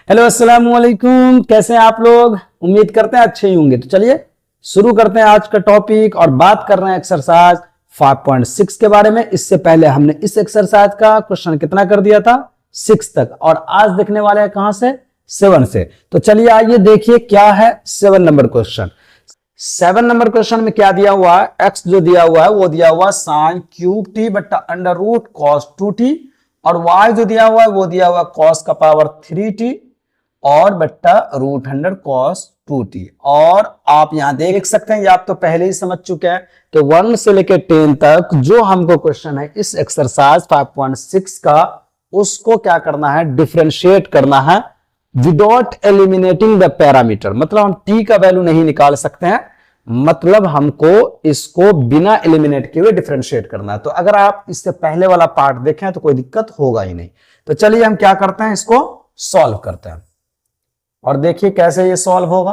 Hello अस्सलाम वालेकुम, कैसे हैं आप लोग। उम्मीद करते हैं अच्छे ही होंगे। तो चलिए शुरू करते हैं आज का टॉपिक और बात कर रहे हैं एक्सरसाइज 5.6 के बारे में। इससे पहले हमने इस एक्सरसाइज का क्वेश्चन कितना कर दिया था 6 तक, और आज देखने वाले हैं कहां से 7 से। तो चलिए आइए देखिए क्या है 7 नंबर क्वेश्चन। 7 नंबर क्वेश्चन में क्या दिया हुआ है, एक्स जो दिया हुआ है वो दिया हुआ साइन क्यूब टी बट्टा अंडर रूट कॉस 2t, और वाई जो दिया हुआ है वो दिया हुआ कॉस का पावर 3t और बट्टा रूट 100 कॉस 2t। और आप यहां देख सकते हैं, ये आप तो पहले ही समझ चुके हैं कि 1 से लेकर 10 तक जो हमको क्वेश्चन है इस एक्सरसाइज 5.6 का, उसको क्या करना है, डिफरेंशिएट करना है विदाउट एलिमिनेटिंग द पैरामीटर। मतलब हम t का वैल्यू नहीं निकाल सकते हैं, मतलब हमको इसको बिना एलिमिनेट किए हुए डिफरेंशिएट करना है। तो अगर आप इससे पहले वाला पार्ट देखें तो कोई दिक्कत होगा ही नहीं। तो चलिए हम क्या करते हैं, इसको सॉल्व करते हैं और देखिए कैसे ये सॉल्व होगा।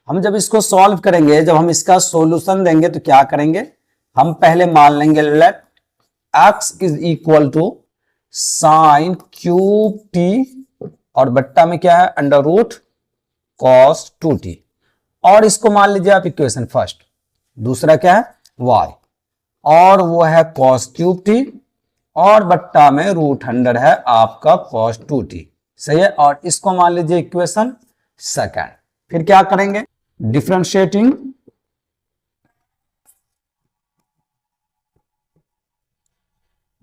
हम जब इसको सॉल्व करेंगे, जब हम इसका सॉल्यूशन देंगे तो क्या करेंगे, हम पहले मान लेंगे let x is equal to sine cube t और बट्टा में क्या है अंडर रूट कॉस 2t, और इसको मान लीजिए आप इक्वेशन फर्स्ट। दूसरा क्या है y, और वो है कॉस क्यूब t और बट्टा में रूट 100 है आपका कॉस 2t। सही है, और इसको मान लीजिए इक्वेशन सेकंड। फिर क्या करेंगे, differentiating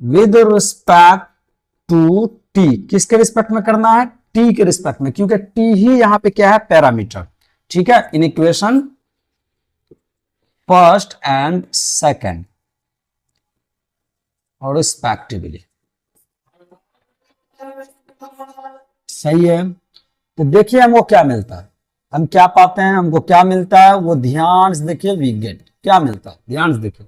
with respect to t। किसके रिस्पेक्ट में करना है, t के रिस्पेक्ट में, क्योंकि t ही यहां पे क्या है पैरामीटर। ठीक है, in equation first and second और रिस्पेक्टिवली। सही है, तो देखिए हमको क्या मिलता है, हम क्या पाते हैं, हमको क्या मिलता है वो ध्यान से देखिए। वी गेट क्या मिलता है, ध्यान से देखिए।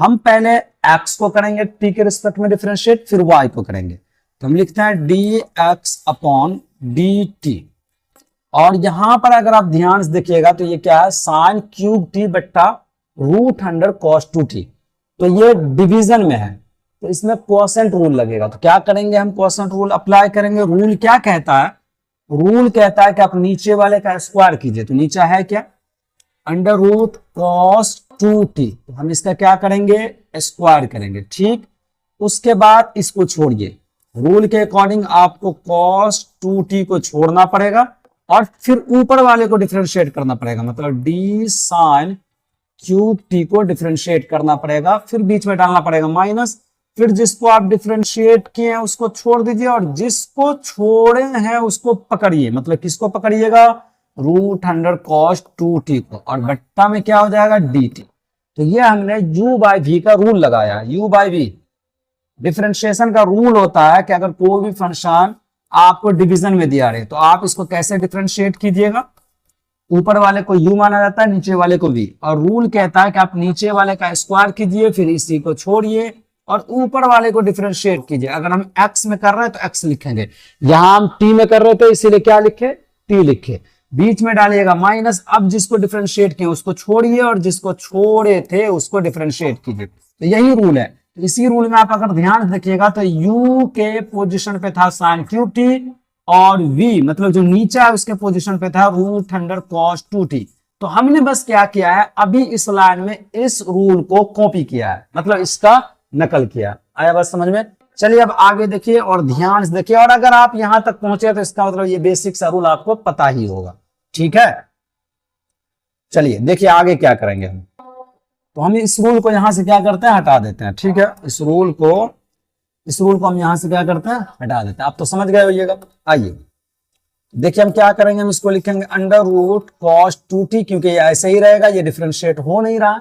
हम पहले x को करेंगे t के रिस्पेक्ट में डिफरेंशिएट, फिर y को करेंगे, तो हम लिखते हैं dx अपॉन dt। और यहां पर अगर आप ध्यान से देखिएगा तो ये क्या है, साइन क्यूब t बट्टा रूट 100 कॉस 2t। तो ये डिवीजन में है तो इसमें क्वोशेंट रूल लगेगा। तो क्या करेंगे, हम क्वोशेंट रूल अप्लाई करेंगे। रूल क्या कहता है, रूल कहता है कि आप नीचे वाले का स्क्वायर कीजिए। तो नीचे है क्या, अंडर रूट कॉस 2t, तो हम इसका क्या करेंगे, स्क्वायर करेंगे। ठीक, उसके बाद इसको छोड़िए, रूल के अकॉर्डिंग आपको कॉस 2t को छोड़ना पड़ेगा और फिर ऊपर वाले को डिफरेंशिएट करना पड़ेगा। मतलब डी साइन क्यूब टी को डिफरेंशिएट करना पड़ेगा, फिर बीच में डालना पड़ेगा माइनस, फिर जिसको आप डिफरेंशिएट किए हैं उसको छोड़ दीजिए और जिसको छोड़े हैं उसको पकड़िए। मतलब किसको पकड़िएगा, रूट 100 कॉस 2t को, और बट्टा में क्या हो जाएगा dt। तो ये हमने u बाई वी का रूल लगाया। u बाई वी डिफरेंशिएशन का रूल होता है कि अगर कोई भी फंक्शन आपको डिवीजन में दिया रहे तो आप इसको कैसे डिफरेंशिएट कीजिएगा, ऊपर वाले को u माना जाता है, नीचे वाले को v, और रूल कहता है कि आप नीचे वाले का स्क्वायर कीजिए, फिर इसी को छोड़िए और ऊपर वाले को डिफरेंशिएट कीजिए। अगर हम x में कर रहे हैं तो x लिखेंगे, यहां हम t में कर रहे थे इसीलिए क्या लिखे, t लिखे, बीच में डालिएगा माइनस। अब जिसको डिफरेंशिएट किए उसको छोड़िए और जिसको छोड़े थे उसको डिफरेंशिएट कीजिए। तो यही रूल है। तो इसी रूल में आप अगर ध्यान देखिएगा तो u के पोजीशन पे था साइन क्यूब t और v मतलब जो नीचे है उसके पोजीशन पे था रूट 100 कॉस 2t। तो हमने बस क्या किया है, अभी इस लाइन में इस रूल को कॉपी किया है, मतलब इसका नकल किया। आया बस समझ में। चलिए अब आगे देखिए और ध्यान से देखिए, और अगर आप यहां तक पहुंचे तो इसका मतलब ये बेसिक सा रूल आपको पता ही होगा। ठीक है, चलिए देखिए आगे क्या करेंगे हम। तो हम इस रूल को यहां से क्या करते हैं, हटा देते हैं। ठीक है, इस रूल को हम यहां से क्या करते हैं, हटा देते हैं। आप तो समझ गए होइएगा। आइए देखिए हम क्या करेंगे, हम इसको लिखेंगे अंडर रूट कॉस 2t, क्योंकि ये ऐसे ही रहेगा, ये डिफरेंशिएट हो नहीं रहा।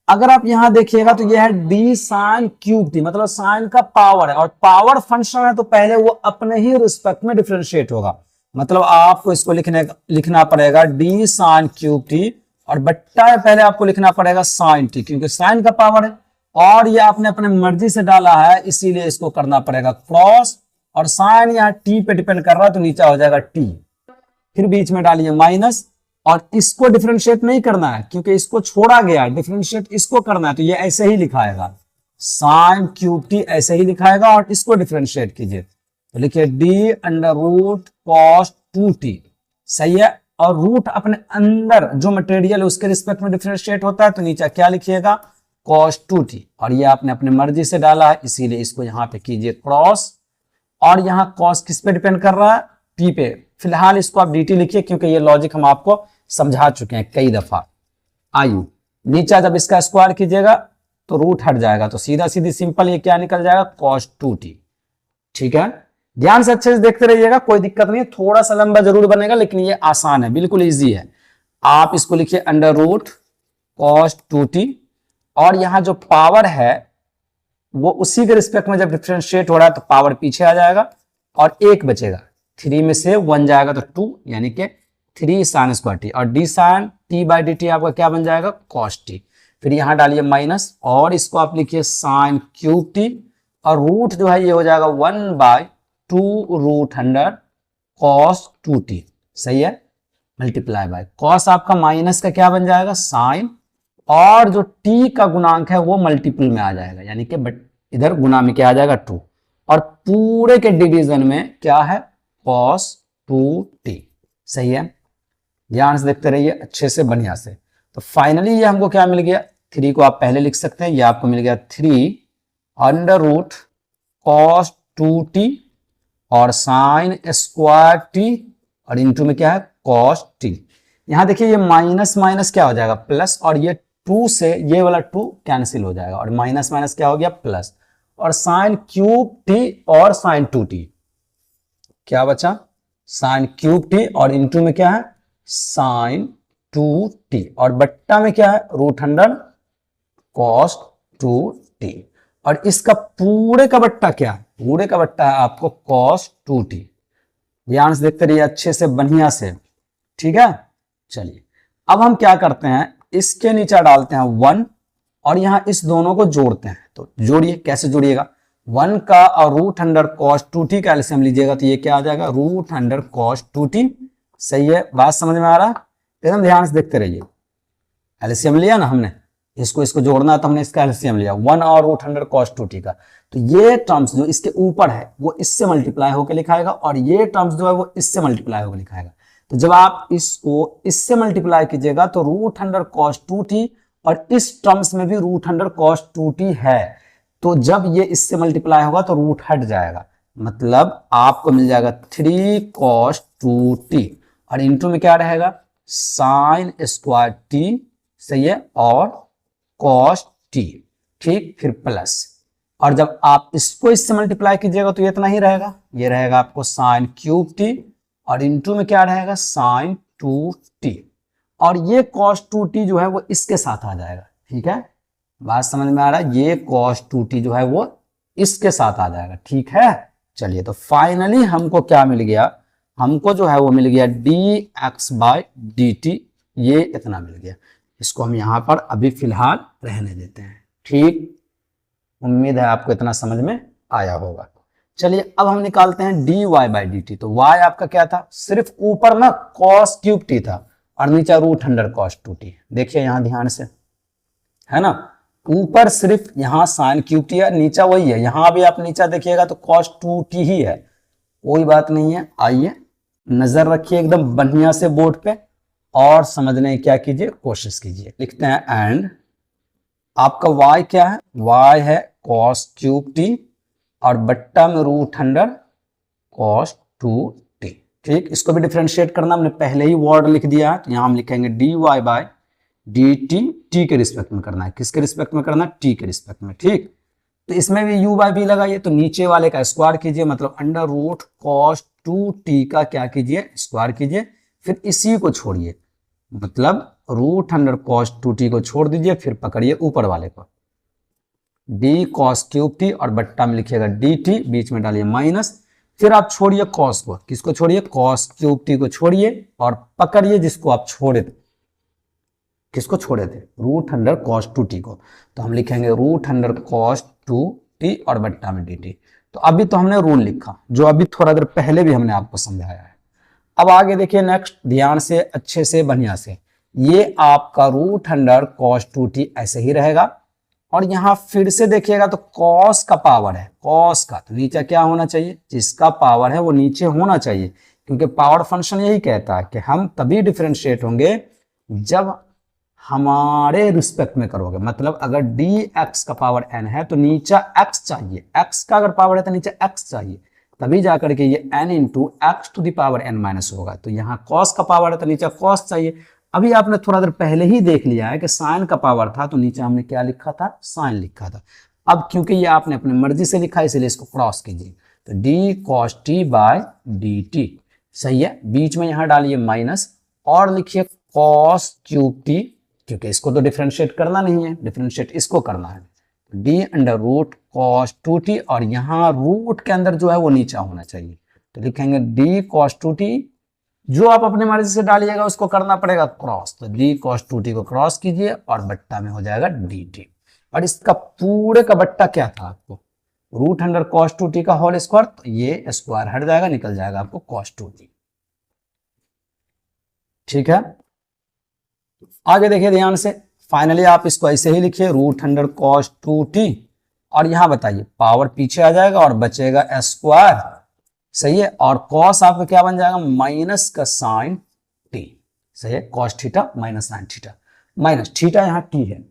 अगर आप यहां देखिएगा तो ये है डी साइन क्यूब टी, मतलब साइन का पावर है और पावर फंक्शन है तो पहले वो अपने ही रिस्पेक्ट में डिफरेंशिएट होगा। मतलब आपको इसको लिखना पड़ेगा डी साइन क्यूब टी और बट्टा पहले आपको लिखना पड़ेगा साइन टी, क्योंकि साइन का पावर है और ये आपने अपने मर्जी से डाला है इसीलिए इसको करना पड़ेगा क्रॉस, और साइन यहाँ टी पे डिपेंड कर रहा है तो नीचे हो जाएगा टी, फिर बीच में डालिए माइनस, और इसको डिफरेंशिएट नहीं करना है क्योंकि इसको छोड़ा गया है, डिफरेंशिएट इसको करना है तो ये ऐसे ही लिखाएगा साइन क्यूब टी, ऐसे ही लिखाएगा और इसको डिफरेंशिएट कीजिए। तो लिखिए D under root cos 2t, सही है। और रूट अपने अंदर जो मटेरियल है उसके रिस्पेक्ट में डिफरेंशिएट होता है, तो नीचे क्या लिखिएगा cos 2t, और ये आपने अपनी मर्जी से डाला है इसीलिए इसको यहाँ पे कीजिए क्रॉस। और यहाँ cos किस पे डिपेंड कर रहा है, t पे। फिलहाल इसको आप dt लिखिए क्योंकि ये लॉजिक हम आपको समझा चुके हैं कई दफा। आइए नीचे जब इसका स्क्वायर कीजिएगा तो रूट हट जाएगा, तो सीधा सीधी सिंपल ये क्या निकल जाएगा cos 2t। ठीक है, ध्यान से अच्छे से देखते रहिएगा, कोई दिक्कत नहीं है, थोड़ा सा लंबा जरूर बनेगा लेकिन ये आसान है, बिल्कुल इजी है। आप इसको लिखिए अंडर रूट cos 2t, और यहां जो पावर है वो उसी के रिस्पेक्ट में जब डिफरेंशिएट हो रहा है तो पावर पीछे आ जाएगा और एक बचेगा, 3 में से 1 जाएगा तो 2, यानी कि 3 sin स्क्वायर टी, और d sine t by d t आपका क्या बन जाएगा cos t। फिर यहां डालिए माइनस, और इसको आप लिखिए साइन क्यूब टी, और रूट जो है ये हो जाएगा 1/2 रूट अंडर cos 2t, सही है, मल्टीप्लाई बाय cos आपका माइनस का क्या बन जाएगा साइन, और जो t का गुणांक है वो मल्टीपल में आ जाएगा, यानी कि बट इधर गुना में क्या आ जाएगा 2, और पूरे के डिवीजन में क्या है cos 2t, सही है। ध्यान से देखते रहिए अच्छे से बढ़िया से। तो फाइनली ये हमको क्या मिल गया, 3 को आप पहले लिख सकते हैं, ये आपको मिल गया 3 अंडर रूट cos 2t और साइन स्क्वायर टी, और इंटू में क्या है cos t। यहां देखिए ये माइनस माइनस क्या हो जाएगा प्लस, और ये 2 से ये वाला 2 कैंसिल हो जाएगा, और माइनस माइनस क्या हो गया प्लस, और साइन क्यूब टी और साइन 2t क्या बचा साइन क्यूब टी, और इंटू में क्या है साइन 2t, और बट्टा में क्या है रूट अंडर cos 2t, और इसका पूरे का बट्टा क्या है, पूरे का बट्टा है आपको cos 2t। ध्यान से देखते रहिए अच्छे से बढ़िया से, ठीक है। चलिए अब हम क्या करते हैं, इसके नीचे डालते हैं 1, और यहां इस दोनों को जोड़ते हैं, तो जोड़िए, कैसे जोड़िएगा, 1 का और रूट अंडर cos 2t का एलसीएम लीजिएगा तो ये क्या आ जाएगा रूट अंडर cos 2t, सही है, बात समझ में आ रहा है, एकदम ध्यान से देखते रहिए। एलसीएम लिया ना हमने, इसको जोड़ना है तो हमने इसका एलसीएम लिया 1 और रूट अंडर cos 2t का, तो ये टर्म्स जो इसके ऊपर है वो इससे मल्टीप्लाई होकर लिखाएगा, और ये टर्म्स जो है वो इससे मल्टीप्लाई होकर लिखाएगा। तो जब आप इसको इससे मल्टीप्लाई कीजिएगा तो रूट अंडर cos 2t, और इस टर्म्स में भी रूट अंडर cos 2t है, तो जब ये इससे मल्टीप्लाई होगा तो रूट हट जाएगा, मतलब आपको मिल जाएगा 3 cos 2t, और इंटू में क्या रहेगा साइन स्क्वायर t, सही है, और cos t, ठीक, फिर प्लस, और जब आप इसको इससे मल्टीप्लाई कीजिएगा तो ये इतना ही रहेगा, ये रहेगा आपको साइन क्यूब टी, और इंटू में क्या रहेगा साइन 2t, और ये cos 2t जो है वो इसके साथ आ जाएगा, ठीक है, बात समझ में आ रहा है, ये cos 2t जो है वो इसके साथ आ जाएगा, ठीक है। चलिए तो फाइनली हमको क्या मिल गया, हमको जो है वो मिल गया dx बाय dt, ये इतना मिल गया, इसको हम यहां पर अभी फिलहाल रहने देते हैं, ठीक, उम्मीद है आपको इतना समझ में आया होगा। चलिए अब हम निकालते हैं dy बाई dt, तो y आपका क्या था, सिर्फ ऊपर ना cos क्यूब t था और नीचे रूट अंडर cos 2t, देखिए यहां ध्यान से, है ना, ऊपर सिर्फ यहाँ साइन क्यूब टी है, नीचा वही है, यहां भी आप नीचा देखिएगा तो cos 2t ही है, कोई बात नहीं है। आइए नजर रखिए एकदम बढ़िया से बोर्ड पे और समझने की क्या कीजिए कोशिश कीजिए। लिखते हैं एंड आपका y क्या है, y है cos क्यूब टी और बट्टा में रूट अंडर cos 2t, ठीक, इसको भी डिफरेंशिएट करना, हमने पहले ही वर्ड लिख दिया है, तो यहां हम लिखेंगे dy बाय dt, t के रिस्पेक्ट में करना है, किसके रिस्पेक्ट में करना है t के रिस्पेक्ट में, ठीक, तो इसमें भी u बाय v लगाइए, तो नीचे वाले का स्क्वायर कीजिए, मतलब अंडर रूट cos 2t का क्या कीजिए स्क्वायर कीजिए, फिर इसी को छोड़िए, मतलब रूट अंडर cos 2t को छोड़ दीजिए, फिर पकड़िए ऊपर वाले को d cos क्यूब t और बट्टा में लिखिएगा dt, बीच में डालिए माइनस, फिर आप छोड़िए cos को, किसको छोड़िए cos क्यूब t को छोड़िए और पकड़िए जिसको आप छोड़े थे, किसको छोड़े थे रूट अंडर cos 2t को, तो हम लिखेंगे रूट अंडर cos 2t और बट्टा में dt। तो अभी तो हमने रूल लिखा जो अभी थोड़ा देर पहले भी हमने आपको समझाया है। अब आगे देखिए नेक्स्ट, ध्यान से अच्छे से बढ़िया से, ये आपका रूट अंडर cos 2t ऐसे ही रहेगा, और यहां फिर से देखिएगा तो कॉस का पावर है, कॉस का, तो नीचे क्या होना चाहिए, जिसका पावर है वो नीचे होना चाहिए, क्योंकि पावर फंक्शन यही कहता है कि हम तभी डिफरेंशिएट होंगे जब हमारे रिस्पेक्ट में करोगे। मतलब अगर dx का पावर n है तो नीचे x चाहिए, x का अगर पावर है तो नीचे x चाहिए, तभी जाकर के ये n into x to the power n minus होगा। तो यहाँ cos का पावर है तो नीचे cos चाहिए। अभी आपने थोड़ा देर पहले ही देख लिया है कि साइन का पावर था तो नीचे हमने क्या लिखा था, साइन लिखा था। अब क्योंकि ये आपने अपनी मर्जी से लिखा है इसलिए इसको क्रॉस कीजिए, तो d cos t by d t, सही है। बीच में यहां डालिए माइनस और लिखिए कॉस क्यूब टी, क्योंकि इसको तो डिफरेंशिएट करना नहीं है, डिफरेंशिएट इसको करना है, d under root cos two t, और यहाँ रूट के अंदर जो है वो नीचे होना चाहिए, तो लिखेंगे डी कॉस टू टी। जो आप अपने मर्जी से डालिएगा उसको करना पड़ेगा क्रॉस, तो डी कॉस टू टी को क्रॉस कीजिए और बट्टा में हो जाएगा डी टी। और इसका पूरे का बट्टा क्या था आपको, root under cos two t का होल स्क्वायर, तो ये स्क्वायर हट जाएगा, निकल जाएगा आपको कॉस टू टी। ठीक है, आगे देखिए ध्यान से, फाइनली आप इसको ऐसे ही लिखिए root under cos two t, और यहां बताइए पावर पीछे आ जाएगा और बचेगा स्क्वायर, सही है। और कॉस आपका क्या बन जाएगा, माइनस का साइन टी, सही है, cos theta minus sine theta, minus theta यहाँ टी है,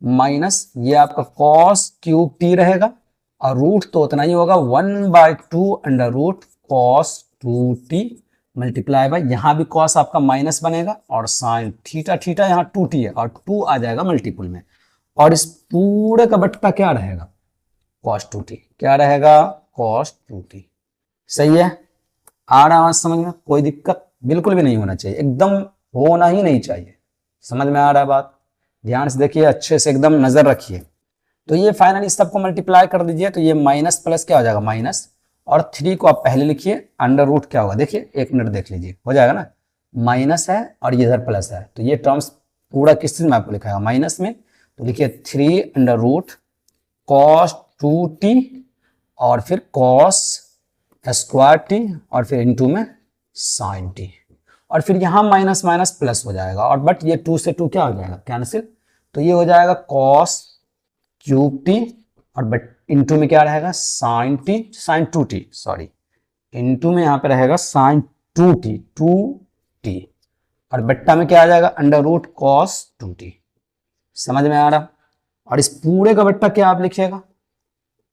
माइनस ये आपका कॉस क्यूब टी रहेगा, और रूट तो उतना ही होगा 1/2 under root cos two t multiply by, यहां भी कॉस आपका माइनस बनेगा और साइन थीटा, थीटा यहाँ 2t है और 2 आ जाएगा मल्टीपल में, और इस पूरे का बट्टा क्या रहेगा, कॉस टू टी, क्या रहेगा कॉस टू टी, सही है। आ रहा है समझ में, कोई दिक्कत बिल्कुल भी नहीं होना चाहिए, एकदम होना ही नहीं चाहिए। समझ में आ रहा है बात, ध्यान से देखिए, अच्छे से एकदम नजर रखिए। तो ये फाइनली इस सबको मल्टीप्लाई कर दीजिए, तो ये माइनस प्लस क्या हो जाएगा माइनस, और 3 को आप पहले लिखिए, अंडर रूट क्या होगा, देखिए 1 मिनट देख लीजिए, हो जाएगा ना, माइनस है और ये इधर प्लस है, तो ये टर्म्स पूरा किस चीज में आपको लिखा है, माइनस में, तो लिखिए 3 under root cos two t और फिर कॉस स्क्वायर टी और फिर इनटू में साइन टी, और फिर यहां माइनस माइनस प्लस हो जाएगा, और बट ये 2 से 2 क्या हो जाएगा कैंसिल, तो ये हो जाएगा कॉस क्यूब टी, और बट इनटू में क्या रहेगा sine t, sine two t sorry, into में यहां पे रहेगा साइन टू टी, और बट्टा में क्या आ जाएगा under root cos two t, समझ में आ रहा। और इस पूरे का बट्टा क्या आप लिखिएगा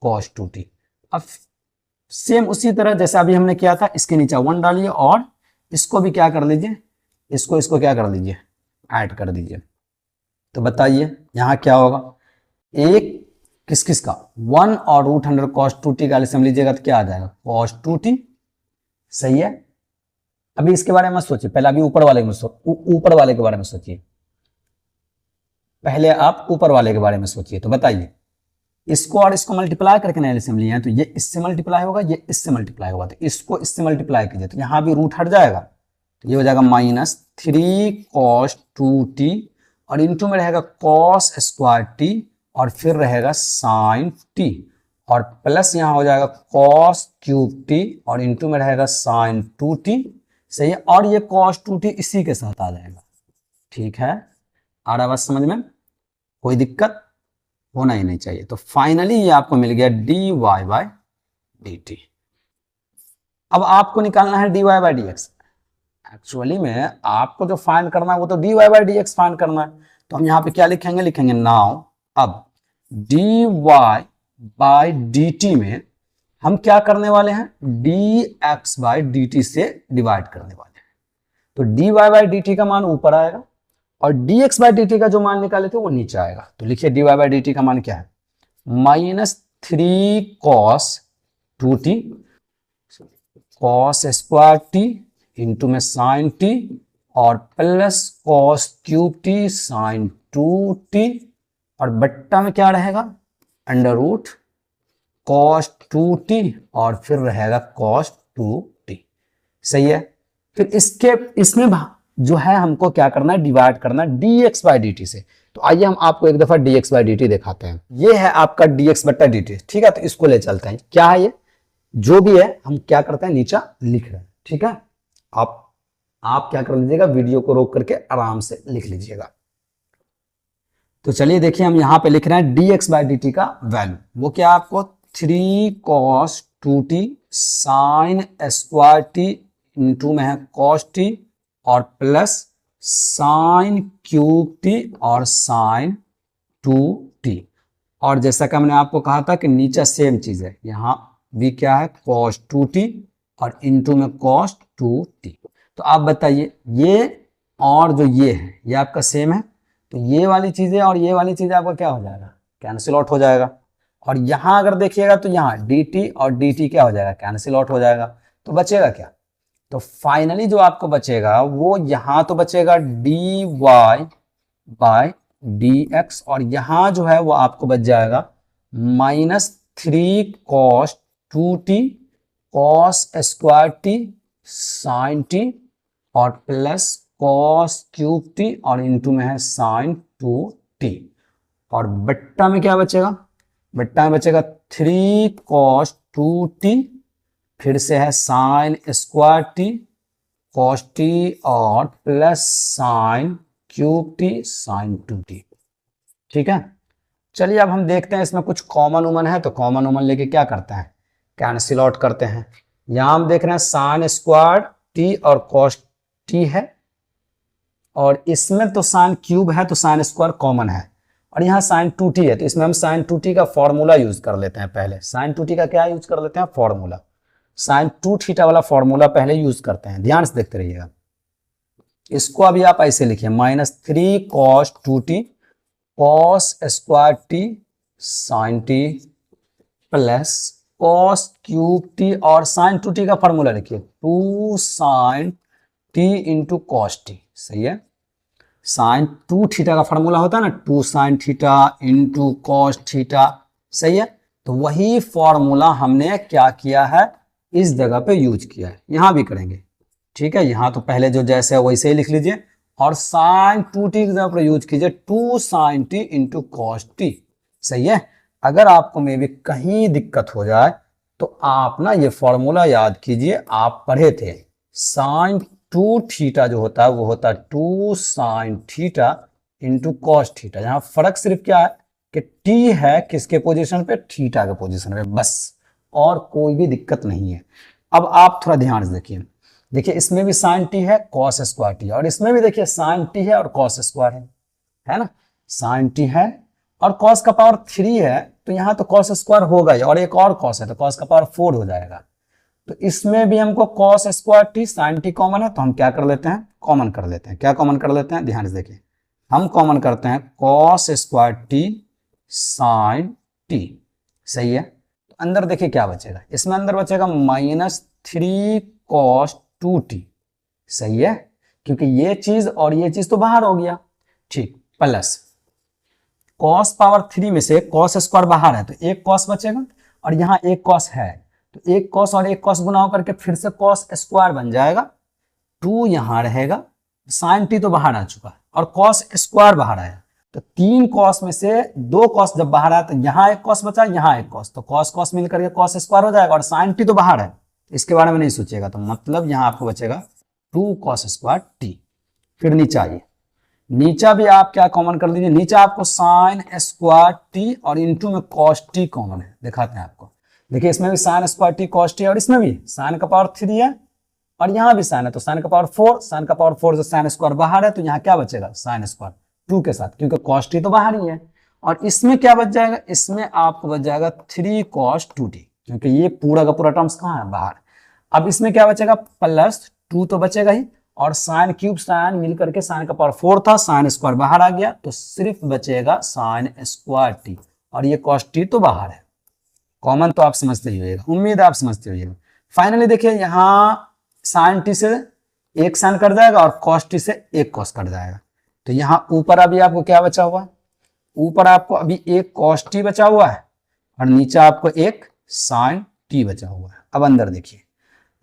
कॉस टू टी। अब सेम उसी तरह जैसे अभी हमने किया था, इसके नीचे 1 डालिए और इसको भी क्या कर लीजिए, इसको क्या कर लीजिए ऐड कर दीजिए, तो बताइए यहां क्या होगा, एक किस किस का 1 और root under cos two t का एलसीएम लीजिएगा तो क्या आ जाएगा कॉस टू टी, सही है। अभी इसके बारे में सोचिए, पहले अभी ऊपर वाले के बारे में सोचिए, पहले आप ऊपर वाले के बारे में सोचिए, तो बताइए इसको और इसको मल्टीप्लाई करके ना एलसीएम लिए हैं, तो ये इससे मल्टीप्लाई होगा, ये इससे मल्टीप्लाई होगा, तो इसको इससे मल्टीप्लाई कीजिए तो यहां भी रूट हट जाएगा, तो ये हो जाएगा -3 cos 2t, और इनटू में रहेगा cos स्क्वायर टी और फिर रहेगा sin t, और प्लस यहां हो जाएगा cos क्यूब टी और इनटू में रहेगा sin 2t, सही है। और ये cos 2t इसी के साथ आ जाएगा, ठीक है, आ रहा बात समझ में, कोई दिक्कत होना ही नहीं चाहिए। तो फाइनली ये आपको मिल गया dy बाय dt। अब आपको निकालना है dy बाय dx, एक्चुअली में आपको जो फाइंड करना है वो तो dy बाय dx फाइंड करना है, तो हम यहाँ पे क्या लिखेंगे नाउ, अब dy बाय dt में हम क्या करने वाले हैं, dx बाय dt से डिवाइड करने वाले हैं, तो dy बाय dt का मान ऊपर आएगा और dx बाय dt का जो मान निकाले थे वो नीचे आएगा, तो लिखिए dy बाय dt का मान क्या है, -3 cos 2t cos square t into में साइन टी और plus cos cube t sine 2t, और बट्टा में क्या रहेगा अंडर रूट cos 2t और फिर रहेगा cos 2t, सही है। फिर इसमें जो है हमको क्या करना है, डिवाइड करना है dx बाय dt से, तो आइए हम आपको एक दफा dx बाय dt दिखाते हैं। ये है आपका dx बट्टा dt, ठीक है, तो इसको ले चलते हैं, क्या है ये, जो भी है हम क्या करते हैं नीचे लिख रहे हैं, ठीक है। आप क्या कर लीजिएगा, वीडियो को रोक करके आराम से लिख लीजिएगा। तो चलिए देखिए, हम यहाँ पे लिख रहे हैं dx बाई dt का वैल्यू, वो क्या है आपको 3 cos 2t sign square t into में है cos t और प्लस साइन क्यूब टी और साइन 2t। और जैसा कि हमने आपको कहा था कि नीचे सेम चीज है, यहाँ भी क्या है cos 2t और इंटू में cos 2t। तो आप बताइए ये और जो ये है ये आपका सेम है, तो ये वाली चीजें और ये वाली चीजें आपका क्या हो जाएगा, कैंसिल आउट हो जाएगा। और यहां अगर देखिएगा तो यहाँ dt और dt क्या हो जाएगा, कैंसिल आउट हो जाएगा। तो बचेगा क्या, तो फाइनली जो आपको बचेगा वो यहाँ तो बचेगा dy बाय dx, और यहाँ जो है वो आपको बच जाएगा -3 cos 2t cos square t sine t और प्लस cos क्यूब टी और इंटू में है साइन 2t। और बट्टा में क्या बचेगा, बट्टा में बचेगा 3 cos 2t, फिर से है sine square t cos t और plus sine cube t sine 2t। ठीक है, चलिए अब हम देखते हैं इसमें कुछ कॉमन उमन है, तो कॉमन उमन लेके क्या करते हैं, कैंसिल आउट करते हैं। यहां हम देख रहे हैं साइन स्क्वायर टी और cos t है, और इसमें तो साइन क्यूब है तो साइन स्क्वायर कॉमन है, और यहाँ साइन 2t है, तो इसमें हम साइन 2t का फॉर्मूला यूज कर लेते हैं। पहले साइन 2t का क्या यूज कर लेते हैं, फॉर्मूला, साइन 2 थीटा वाला फॉर्मूला पहले यूज करते हैं। ध्यान से देखते रहिएगा, इसको अभी आप ऐसे लिखिए -3 cos 2t cos square t sine t plus cos cube t और साइन 2t का फॉर्मूला लिखिए 2 sine t into cos t. सही है, साइन 2 थीटा का फॉर्मूला होता है ना 2 sine theta into cos theta. सही है, तो वही फॉर्मूला हमने क्या किया है, इस जगह पे यूज किया है, यहां भी करेंगे। ठीक है, यहां तो पहले जो जैसे है वैसे ही लिख लीजिए, और साइन 2t की जगह पर यूज कीजिए 2 sine t into cos t. सही है, अगर आपको में भी कहीं दिक्कत हो जाए तो आप ना ये फॉर्मूला याद कीजिए, आप पढ़े थे साइन 2 थीटा जो होता है वो होता है 2 sine theta into cos theta. यहाँ फर्क सिर्फ क्या है कि टी है किसके पोजीशन पे, थीटा के पोजीशन पे, बस, और कोई भी दिक्कत नहीं है। अब आप थोड़ा ध्यान से देखिए, देखिए इसमें भी साइन टी है कॉस स्क्वायर टी है, और इसमें भी देखिए साइन टी है और कॉस स्क्वायर है ना, साइन टी है और कॉस का पावर 3 है, तो यहाँ तो कॉस स्क्वायर होगा ही, और एक और कॉस है तो कॉस का पावर 4 हो जाएगा। तो इसमें भी हमको cos square t sine t common है, तो हम क्या कर लेते हैं, कॉमन कर लेते हैं। क्या कॉमन कर लेते हैं, ध्यान से देखिए, हम कॉमन करते हैं cos square t sine t. सही है, तो अंदर देखिए क्या बचेगा, इसमें अंदर बचेगा -3 cos 2t। सही है, क्योंकि ये चीज और ये चीज तो बाहर हो गया, ठीक, प्लस cos पावर 3 में से cos स्क्वायर बाहर है तो एक cos बचेगा, और यहाँ एक cos है तो एक cos और एक cos गुना करके फिर से cos स्क्वायर बन जाएगा, 2 यहां रहेगा, साइन टी तो बाहर आ चुका है और cos स्क्वायर बाहर आया, तो 3 cos में से 2 cos जब बाहर आया तो यहाँ एक cos बचा, यहाँ एक cos, तो cos cos मिल करके cos स्क्वायर हो जाएगा, और साइन टी तो बाहर है, इसके बारे में नहीं सोचेगा, तो मतलब यहाँ आपको बचेगा 2 cos स्क्वायर टी। फिर नीचे आइए, नीचा भी आप क्या कॉमन कर लीजिए, नीचा आपको साइन स्क्वायर टी और इंटू में cos टी कॉमन है, दिखाते हैं आपको। देखिए इसमें भी sign square t cos T, और इसमें भी साइन का पावर 3 है और यहाँ भी साइन है तो साइन का पावर 4, साइन का पावर 4 से साइन स्क्वायर बाहर है, तो यहाँ क्या बचेगा, साइन स्क्वायर 2 के साथ, क्योंकि cos टी तो बाहर ही है। और इसमें क्या बच जाएगा, इसमें आपको बच जाएगा 3 cos 2t, क्योंकि ये पूरा का पूरा टर्म्स कहाँ है, बाहर। अब इसमें क्या बचेगा, प्लस 2 तो बचेगा ही, और साइन क्यूब साइन मिल करके साइन का पावर 4 था, साइन स्क्वायर बाहर आ गया, तो सिर्फ बचेगा साइन स्क्वायर टी, और ये cos टी तो बाहर है। कॉमन तो आप समझते ही होइएगा, उम्मीद आप समझते होइएगा। फाइनली देखिए यहाँ साइन टी से एक साइन कट जाएगा और cos टी से एक cos कट जाएगा, तो यहाँ ऊपर अभी आपको क्या बचा हुआ है, ऊपर आपको अभी एक cos टी बचा हुआ है और नीचे आपको एक साइन टी बचा हुआ है। अब अंदर देखिए,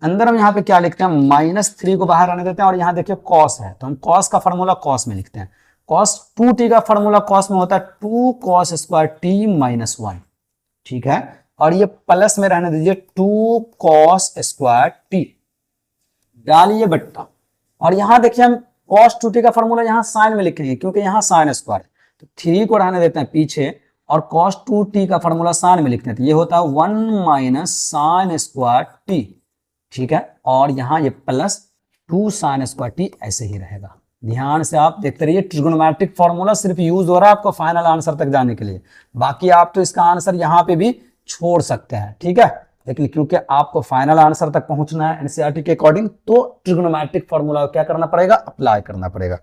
अंदर हम यहाँ पे क्या लिखते हैं, -3 को बाहर आने देते हैं, और यहाँ देखिए cos है तो हम cos का फॉर्मूला cos में लिखते हैं, cos 2t का फॉर्मूला cos में होता है 2 cos स्क्वायर टी -1। ठीक है, और ये प्लस में रहने दीजिए 2 cos स्क्वायर टी, डालिए बट्टा, और यहां देखिए हम cos 2t का फॉर्मूला यहाँ साइन में लिखेंगे क्योंकि यहाँ साइन स्क्वायर है, तो 3 को रहने देते हैं पीछे और cos 2t का फॉर्मूला साइन में लिखते हैं, तो ये होता है 1 माइनस साइन स्क्वायर टी, ठीक है, और यहाँ ये प्लस 2 साइन स्क्वायर टी ऐसे ही रहेगा। ध्यान से आप देखते रहिए, ट्रिगोनोमेट्रिक फॉर्मूला सिर्फ यूज हो रहा है आपको फाइनल आंसर तक जाने के लिए, बाकी आप तो इसका आंसर यहाँ पे भी छोड़ सकते हैं, ठीक है, लेकिन क्योंकि आपको फाइनल आंसर तक पहुंचना है एनसीईआरटी के अकॉर्डिंग, तो ट्रिगोनोमेट्रिक फॉर्मूला क्या करना पड़ेगा, अप्लाई करना पड़ेगा।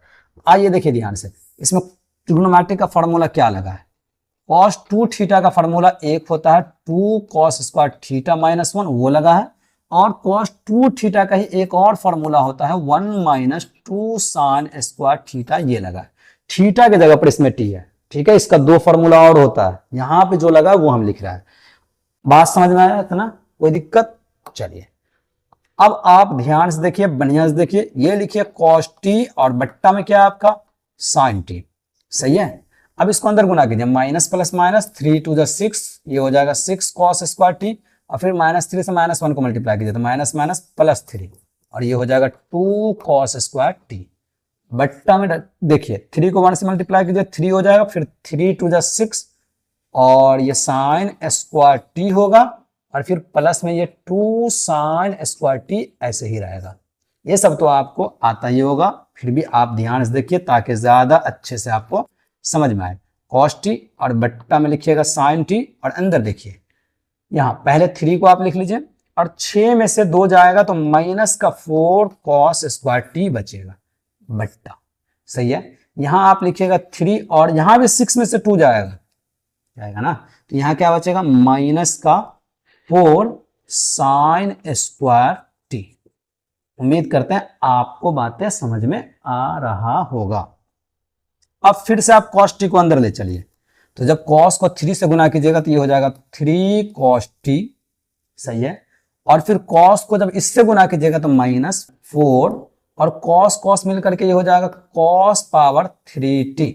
आइए देखिए ध्यान से, इसमें ट्रिगोनोमेट्रिक का फॉर्मूला क्या लगा है, cos 2 थीटा का फॉर्मूला एक होता है 2 cos स्क्वायर थीटा माइनस 1, वो लगा है, और cos 2 थीटा का ही एक और फॉर्मूला होता है 1 माइनस 2 साइन स्क्वायर थीटा, ये लगा है। थीटा की जगह पर इसमें टी है, ठीक है, इसका 2 फॉर्मूला और होता है, यहां पे जो लगा है वो हम लिख रहे हैं। बात समझ में आया था ना, कोई दिक्कत? चलिए अब आप ध्यान से देखिए, बढ़िया से देखिए, ये लिखिए cos t और बट्टा में क्या है आपका sin t, सही है। अब इसको अंदर गुना कीजिए, minus plus minus 3 to the 6, ये हो जाएगा 6 cos स्क्वायर टी, और फिर -3 से -1 को मल्टीप्लाई कीजिए तो माइनस माइनस प्लस 3, और ये हो जाएगा 2 cos स्क्वायर टी। बट्टा में देखिए 3 को 1 से मल्टीप्लाई कीजिए 3 हो जाएगा, फिर 3 टू द 6 और ये साइन स्क्वायर टी होगा, और फिर प्लस में ये 2 साइन स्क्वायर टी ऐसे ही रहेगा। ये सब तो आपको आता ही होगा, फिर भी आप ध्यान से देखिए ताकि ज्यादा अच्छे से आपको समझ में आए। cos t और बट्टा में लिखिएगा sin t, और अंदर देखिए यहाँ पहले 3 को आप लिख लीजिए, और 6 में से 2 जाएगा तो माइनस का 4 cos स्क्वायर टी बचेगा, बट्टा, सही है। यहाँ आप लिखिएगा 3, और यहाँ भी 6 में से 2 जाएगा ना, तो यहाँ क्या बचेगा माइनस का 4 साइन स्क्वायर टी। उम्मीद करते हैं आपको बातें समझ में आ रहा होगा। अब फिर से आप cos t को अंदर ले चलिए, तो जब cos को 3 से गुना कीजिएगा तो ये हो जाएगा 3 cos t, सही है, और फिर cos को जब इससे गुना कीजिएगा तो -4, और cos मिल करके ये हो जाएगा cos पावर 3t,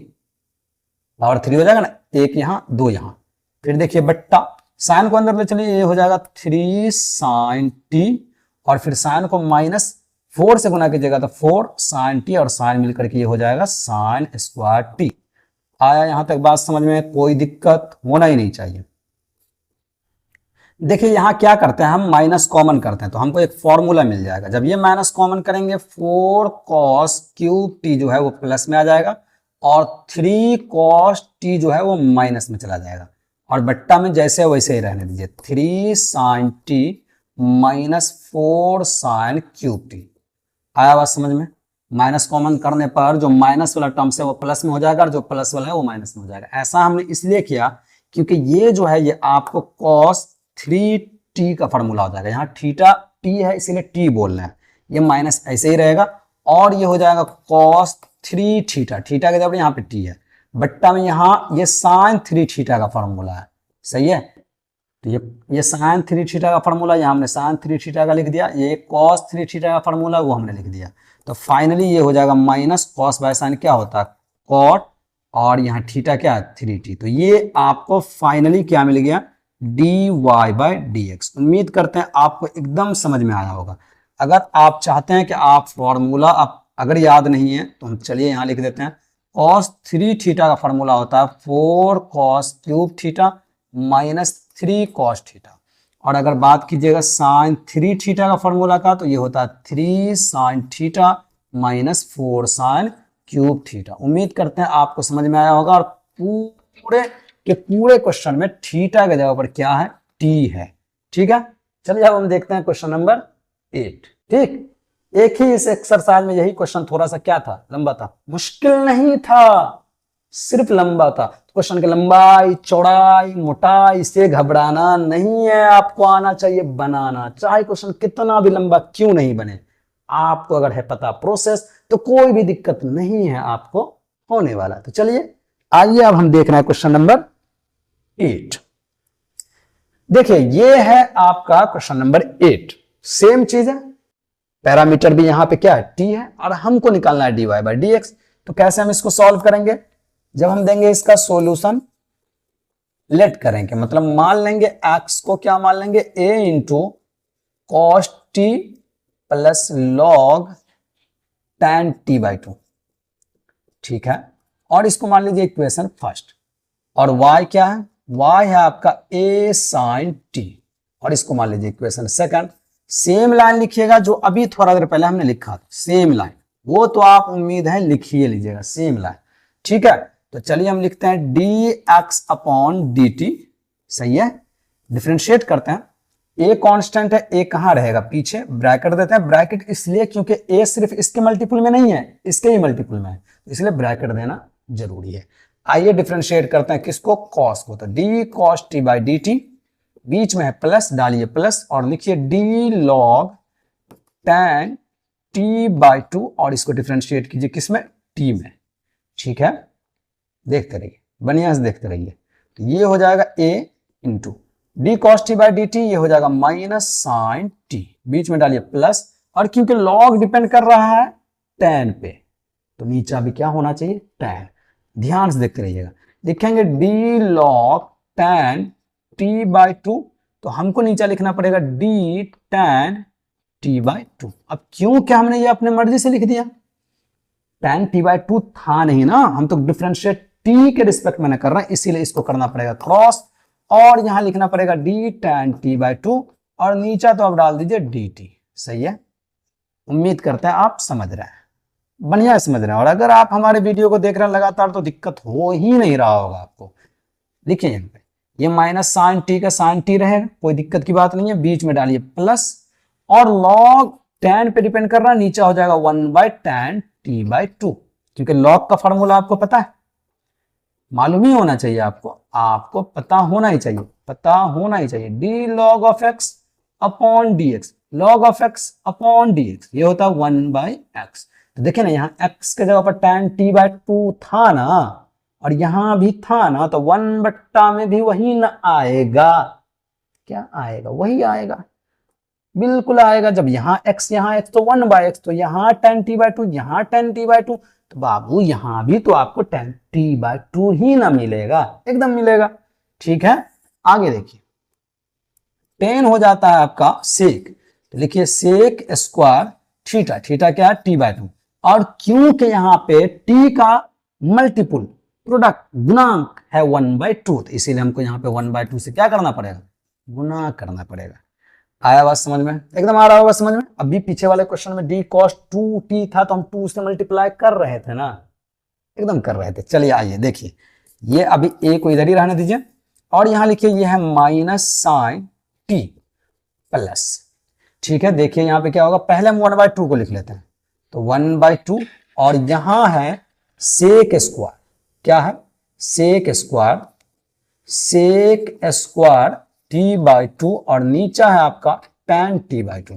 पावर 3 हो जाएगा ना, एक यहाँ 2 यहाँ। फिर देखिए बट्टा, साइन को अंदर ले चलिए, ये हो जाएगा 3 sin t, और फिर साइन को -4 से गुना कीजिएगा तो 4 sin t, और साइन मिलकर के ये हो जाएगा sin स्क्वायर t। आया यहां तक बात समझ में? कोई दिक्कत होना ही नहीं चाहिए। देखिए यहां क्या करते हैं, हम माइनस कॉमन करते हैं तो हमको एक फॉर्मूला मिल जाएगा। जब ये माइनस कॉमन करेंगे 4 cos क्यूब t जो है वो प्लस में आ जाएगा, और 3 cos t जो है वो माइनस में चला जाएगा, और बट्टा में जैसे वैसे ही रहने दीजिए 3 sin t -4 sin cube t। आया बात समझ में? माइनस कॉमन करने पर जो माइनस वाला टर्म है वो प्लस में हो जाएगा, और जो प्लस वाला है वो माइनस में हो जाएगा। ऐसा हमने इसलिए किया क्योंकि ये जो है ये आपको cos 3t का फॉर्मूला हो जाएगा। यहाँ थीटा t है इसीलिए t बोल रहे हैं, ये माइनस ऐसे ही रहेगा, और ये हो जाएगा cos 3 थीटा, थीटा के जब यहाँ पे t है, बट्टा में यहाँ ये sin 3 थीटा का फॉर्मूला है, सही है। तो ये sin 3 थीटा का फॉर्मूला यहाँ हमने sin 3 थीटा का लिख दिया, ये cos 3 थीटा का फॉर्मूला वो हमने लिख दिया। तो फाइनली ये हो जाएगा माइनस cos बाय sin क्या होता है cot, और यहाँ थीटा क्या है 3t। तो ये आपको फाइनली क्या मिल गया dy/dx। उम्मीद करते हैं आपको एकदम समझ में आया होगा। अगर आप चाहते हैं कि आप फॉर्मूला आप अगर याद नहीं है तो हम चलिए यहाँ लिख देते हैं, cos 3 थीटा का फॉर्मूला होता है 4 cos cube theta -3 cos theta, और अगर बात कीजिएगा sin 3 थीटा का फॉर्मूला का तो ये होता है 3 sin theta -4 sin cube theta. उम्मीद करते हैं आपको समझ में आया होगा, और पूरे के पूरे क्वेश्चन में थीटा के जगह पर क्या है t है, ठीक है। चलिए अब हम देखते हैं क्वेश्चन नंबर 8। ठीक, एक ही इस एक्सरसाइज में यही क्वेश्चन थोड़ा सा क्या था, लंबा था, मुश्किल नहीं था, सिर्फ लंबा था। क्वेश्चन की लंबाई चौड़ाई मोटाई से घबराना नहीं है, आपको आना चाहिए बनाना, चाहे क्वेश्चन कितना भी लंबा क्यों नहीं बने। आपको अगर है पता प्रोसेस तो कोई भी दिक्कत नहीं है आपको होने वाला। तो चलिए आइए अब हम देख रहे हैं क्वेश्चन नंबर 8। देखिए ये है आपका क्वेश्चन नंबर 8, सेम चीज है, पैरामीटर भी यहां पे क्या है t है, और हमको निकालना है dy/dx। तो कैसे हम इसको सॉल्व करेंगे, जब हम देंगे इसका सॉल्यूशन लेट करेंगे, मतलब मान लेंगे x को क्या मान लेंगे a into cos t plus log tan t/2, ठीक है। और इसको मान लीजिए इक्वेशन फर्स्ट, और y क्या है, y है आपका a sin t, और इसको मान लीजिए इक्वेशन सेकंड। सेम लाइन लिखिएगा जो अभी थोड़ा देर पहले हमने लिखा था, सेम लाइन, वो तो आप उम्मीद है लिखिए लीजिएगा सेम लाइन, ठीक है। तो चलिए हम लिखते हैं dx अपॉन dt, सही है। डिफरेंशिएट करते हैं, a कांस्टेंट है, a कहां रहेगा पीछे, ब्रैकेट देते हैं, ब्रैकेट इसलिए क्योंकि a सिर्फ इसके मल्टीपल में नहीं है, इसके ही मल्टीपल में है, इसलिए ब्रैकेट देना जरूरी है। आइए डिफरेंशिएट करते हैं किसको, कॉस को, तो d cos t by d t, बीच में है प्लस, डालिए प्लस और लिखिए d log tan t by two, और इसको डिफरेंशिएट कीजिए किसमें, टी में, ठीक है। देखते रहिए, बढ़िया से देखते रहिए। तो ये हो जाएगा a into D cos t by d T, ये हो जाएगा माइनस साइन टी, बीच में डालिए प्लस, और क्योंकि लॉग डिपेंड कर रहा है tan पे, तो नीचे भी क्या होना चाहिए, tan। ध्यान से देखते रहिएगा, लिखेंगे D log tan t by to, तो हमको नीचे लिखना पड़ेगा D tan t by to. अब क्यों, क्या हमने ये अपने मर्जी से लिख दिया, tan टी बाई टू था नहीं ना, हम तो डिफरेंशिएट टी के रिस्पेक्ट में कर रहे हैं, इसीलिए इसको करना पड़ेगा क्रॉस, और यहां लिखना पड़ेगा D tan t by two, और नीचे तो आप डाल दीजिए डी टी, सही है। उम्मीद करते हैं आप समझ रहे हैं, बढ़िया समझ रहे हैं। और अगर आप हमारे वीडियो को देख रहे हैं लगातार तो दिक्कत हो ही नहीं रहा होगा आपको। देखिए यहाँ पे ये माइनस साइन टी का साइन टी रहे, कोई दिक्कत की बात नहीं है, बीच में डालिए प्लस, और लॉग tan पे डिपेंड कर रहा है, नीचे हो जाएगा 1 by tan t by to, क्योंकि लॉग का फॉर्मूला आपको पता है, मालूम ही होना चाहिए आपको पता होना ही चाहिए, पता होना ही चाहिए। D log of x upon D x, log of x upon D x, ये होता है 1 बाई एक्स। तो देखिए ना, यहाँ x के जगह पर tan टी बाई टू था ना, और यहां भी था ना, तो 1 बट्टा में भी वही ना आएगा, क्या आएगा, वही आएगा, बिल्कुल आएगा। जब यहाँ x तो 1 बाई एक्स, तो यहाँ tan टी बाई टू, यहाँ tan टी बाई टू, तो बाबू यहां भी तो आपको tan टी बाई टू ही ना मिलेगा, एकदम मिलेगा, ठीक है। आगे देखिए, tan हो जाता है आपका सेक, तो लिखिए सेक स्क्वायर थीटा, थीटा क्या है, टी बाई टू, और क्योंकि यहाँ पे t का मल्टीपुल प्रोडक्ट गुणांक है 1 बाई टू, तो इसीलिए हमको यहाँ पे 1 बाई टू से क्या करना पड़ेगा, गुना करना पड़ेगा। आया बात समझ में, एकदम आ रहा होगा समझ में। अभी पीछे वाले क्वेश्चन में डी कॉस टू टी था, तो हम 2 से मल्टीप्लाई कर रहे थे ना, एकदम कर रहे थे। चलिए आइए देखिए, ये अभी a को इधर ही रहने दीजिए, और यहां लिखिए ये है माइनस साइन टी प्लस, ठीक है। देखिए यहाँ पे क्या होगा, पहले हम 1 बाई टू को लिख लेते हैं, तो 1 बाई टू, और यहां है सेक स्क्वायर, क्या है, sec square, sec square t by two, और नीचा है आपका tan टी बाई टू,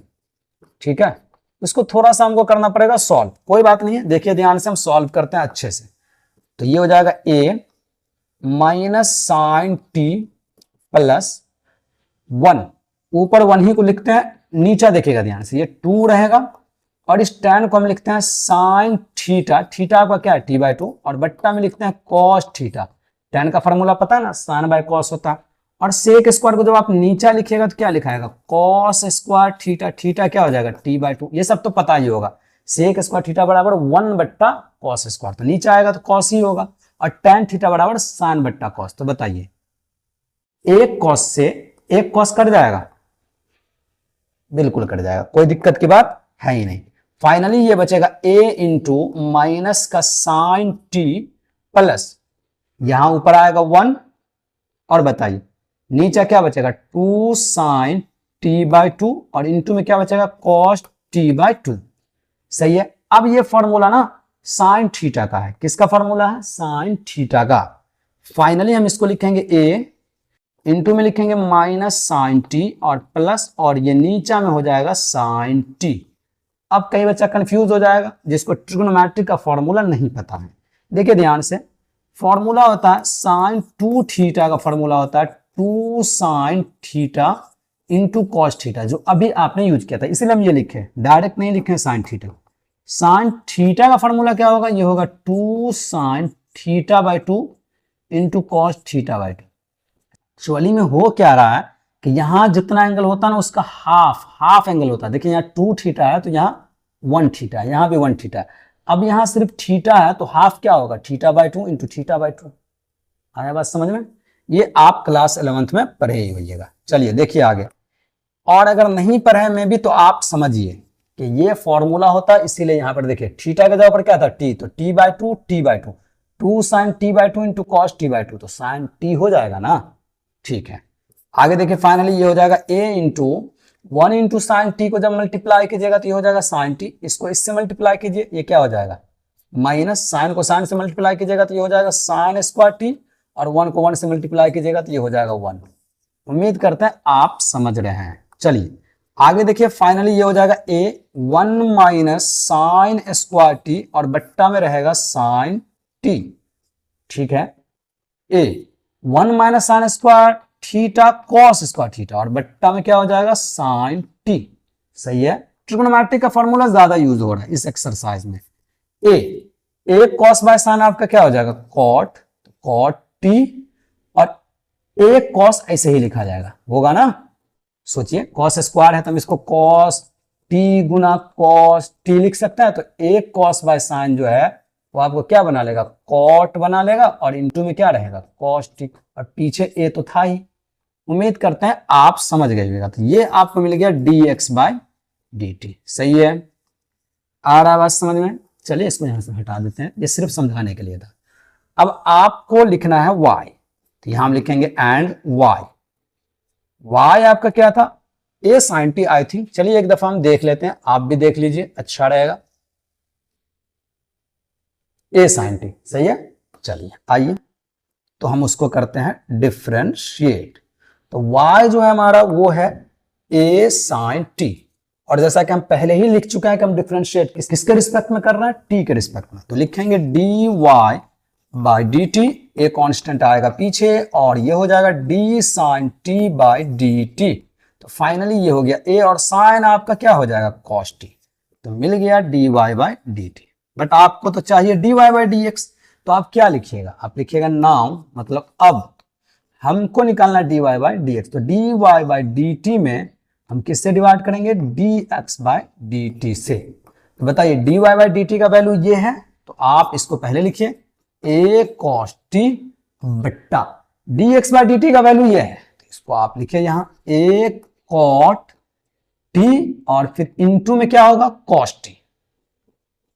ठीक है। इसको थोड़ा सा हमको करना पड़ेगा सॉल्व, कोई बात नहीं है, देखिए ध्यान से हम सॉल्व करते हैं अच्छे से। तो ये हो जाएगा a minus sine t plus 1, ऊपर 1 ही को लिखते हैं, नीचा देखिएगा ध्यान से, ये 2 रहेगा, और इस tan को हम लिखते हैं साइन थीटा, थीटा आपका क्या है, टी बाई टू, और बट्टा में लिखते हैं कॉस थीटा। tan का फॉर्मूला पता है ना, साइन बाय कॉस होता है। और सेक स्क्वायर को जब आप नीचा लिखिएगा तो क्या लिखाएगा, कॉस स्क्वायर थीटा, थीटा क्या हो जाएगा, टी बाई टू, ये सब तो पता ही होगा। सेक स्क्वायर थीटा बराबर 1 बट्टा कॉस स्क्वायर, तो नीचे आएगा तो कॉस ही होगा, और tan थीटा बराबर साइन बट्टा कॉस। तो बताइए, एक कॉस से एक कॉस कट जाएगा, बिल्कुल कट जाएगा, कोई दिक्कत की बात है ही नहीं। फाइनली ये बचेगा a इंटू माइनस का साइन टी प्लस, यहां ऊपर आएगा 1, और बताइए नीचे क्या बचेगा, 2 साइन टी बाई टू, और इंटू में क्या बचेगा, कॉस टी बाई टू, सही है। अब ये फॉर्मूला ना साइन थीटा का है, किसका फॉर्मूला है, साइन थीटा का। फाइनली हम इसको लिखेंगे a, इंटू में लिखेंगे माइनस साइन टी, और प्लस, और ये नीचा में हो जाएगा साइन टी। अब कई बच्चा कंफ्यूज हो जाएगा जिसको ट्रिग्नोमेट्री का फॉर्मूला नहीं पता है। देखिए ध्यान से, फॉर्मूला होता है साइन 2 थीटा का फॉर्मूला होता है 2 sine theta into cos theta, जो अभी आपने यूज किया था, इसलिए हम ये लिखे, डायरेक्ट नहीं लिखे साइन थीटा। साइन थीटा का फॉर्मूला क्या होगा, ये होगा 2 sine theta by two into cos theta by two. Actually में हो क्या रहा है कि यहां जितना एंगल होता है ना, उसका हाफ एंगल होता है। देखिए यहाँ 2 थीटा है, तो यहाँ 1 थीटा है, यहाँ भी 1 थीटा है। अब यहां सिर्फ थीटा है तो हाफ क्या होगा, theta by 2 into theta by 2। आया बात समझ में? ये आप क्लास 11th में पढ़े ही होइएगा। चलिए देखिए आगे, और अगर नहीं पढ़े में भी तो आप समझिए कि ये फॉर्मूला होता है, इसीलिए यहां पर देखिए थीटा के जगह पर क्या था, टी, तो t by two, t by two, 2 sine t by 2 into cos t by 2, तो साइन टी हो जाएगा ना। ठीक है, आगे देखिए फाइनली ये हो जाएगा ए इंटू 1 इंटू साइन टी को जब मल्टीप्लाई कीजिएगा तो ये हो जाएगा साइन टी, इसको इससे मल्टीप्लाई कीजिए, ये क्या हो जाएगा माइनस, साइन को साइन से मल्टीप्लाई कीजिएगा तो ये हो जाएगा साइन स्क्वायर टी, और 1 को 1 से मल्टीप्लाई कीजिएगा तो ये हो जाएगा 1। उम्मीद करते हैं आप समझ रहे हैं। चलिए आगे देखिए फाइनली ये हो जाएगा ए 1 माइनस साइन स्क्वायर टी और बट्टा में रहेगा साइन टी। ठीक है, ए 1 minus sine square theta cos square theta और बट्टा में क्या हो जाएगा साइन टी। सही है, ट्रिग्नोमेट्री का फॉर्मूला ज्यादा यूज हो रहा है इस एक्सरसाइज में। ए कॉस बाय साइन आपका क्या हो जाएगा कॉट, कॉट टी, और ए कॉस ऐसे ही लिखा जाएगा, होगा ना। सोचिए कॉस स्क्वायर है तो हम इसको कॉस टी गुना कॉस टी लिख सकते हैं, तो ए कॉस बाय साइन जो है वो आपको क्या बना लेगा कॉट बना लेगा, और इंटू में क्या रहेगा कॉस टी, और पीछे ए तो था ही। उम्मीद करते हैं आप समझ गए होगा। तो ये आपको मिल गया d x by d t. सही है, आ रहा है बात समझ में? चलिए इसको यहां से हटा देते हैं, ये सिर्फ समझाने के लिए था। अब आपको लिखना है y, तो यहां हम लिखेंगे एंड y आपका क्या था a sin t I think. चलिए एक दफा हम देख लेते हैं, आप भी देख लीजिए अच्छा रहेगा। a sin t सही है। चलिए आइए तो हम उसको करते हैं डिफरेंशिएट। तो y जो है हमारा वो है a sin t, और जैसा कि हम पहले ही लिख चुके हैं कि हम डिफरेंशिएट किसके रिस्पेक्ट में कर रहे हैं, t के रिस्पेक्ट में, तो लिखेंगे dy by d t, a constant आएगा पीछे, और ये हो जाएगा d sine t by d t. तो फाइनली ये हो गया ए, और साइन आपका क्या हो जाएगा कॉस टी, तो मिल गया d Y by d t. But आपको तो चाहिए d Y by D x, तो आप क्या लिखिएगा, आप लिखिएगा नाउ, मतलब अब हमको निकालना d Y by D x, तो d Y by d t में हम किससे डिवाइड करेंगे d x by d t से। तो बताइए d Y by d t का वैल्यू ये है, तो आप इसको पहले लिखिए ए कॉस टी बट्टा d x by d t का वैल्यू ये है, तो इसको आप लिखिए यहां ए कॉट टी, और फिर इनटू में क्या होगा कॉस टी।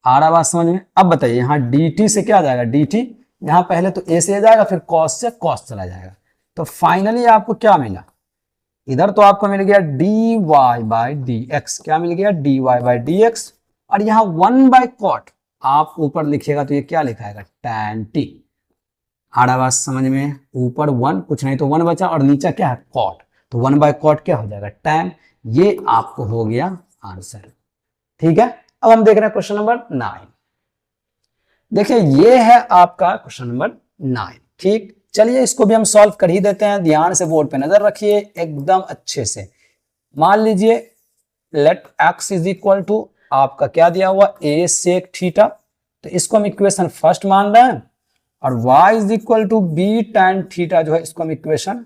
आ रहा बात समझ में? अब बताइए यहां डी टी से क्या आ जाएगा डी टी, यहां पहले तो ए से आ जाएगा, फिर कॉस से कॉस चला जाएगा, तो फाइनली आपको क्या मिला, इधर तो आपको मिल गया d Y by D x, क्या मिल गया d Y by D x, और यहां 1 बाई कॉट आप ऊपर लिखिएगा तो ये क्या लिखाएगा tan t। आड़ा बात समझ में? ऊपर 1 कुछ नहीं तो 1 बचा, और नीचे क्या है कॉट, तो 1 बाय कॉट क्या हो जाएगा tan। ये आपको हो गया आंसर। ठीक है, अब हम देख रहे हैं क्वेश्चन नंबर 9। देखिए ये है आपका क्वेश्चन नंबर 9। ठीक, चलिए इसको भी हम सॉल्व कर ही देते हैं। ध्यान से बोर्ड पे नजर रखिए एकदम अच्छे से। मान लीजिए let x is equal to आपका क्या दिया हुआ a सेक थीटा, तो इसको हम इक्वेशन फर्स्ट मान रहे हैं, और y is equal to b tan theta जो है इसको हम इक्वेशन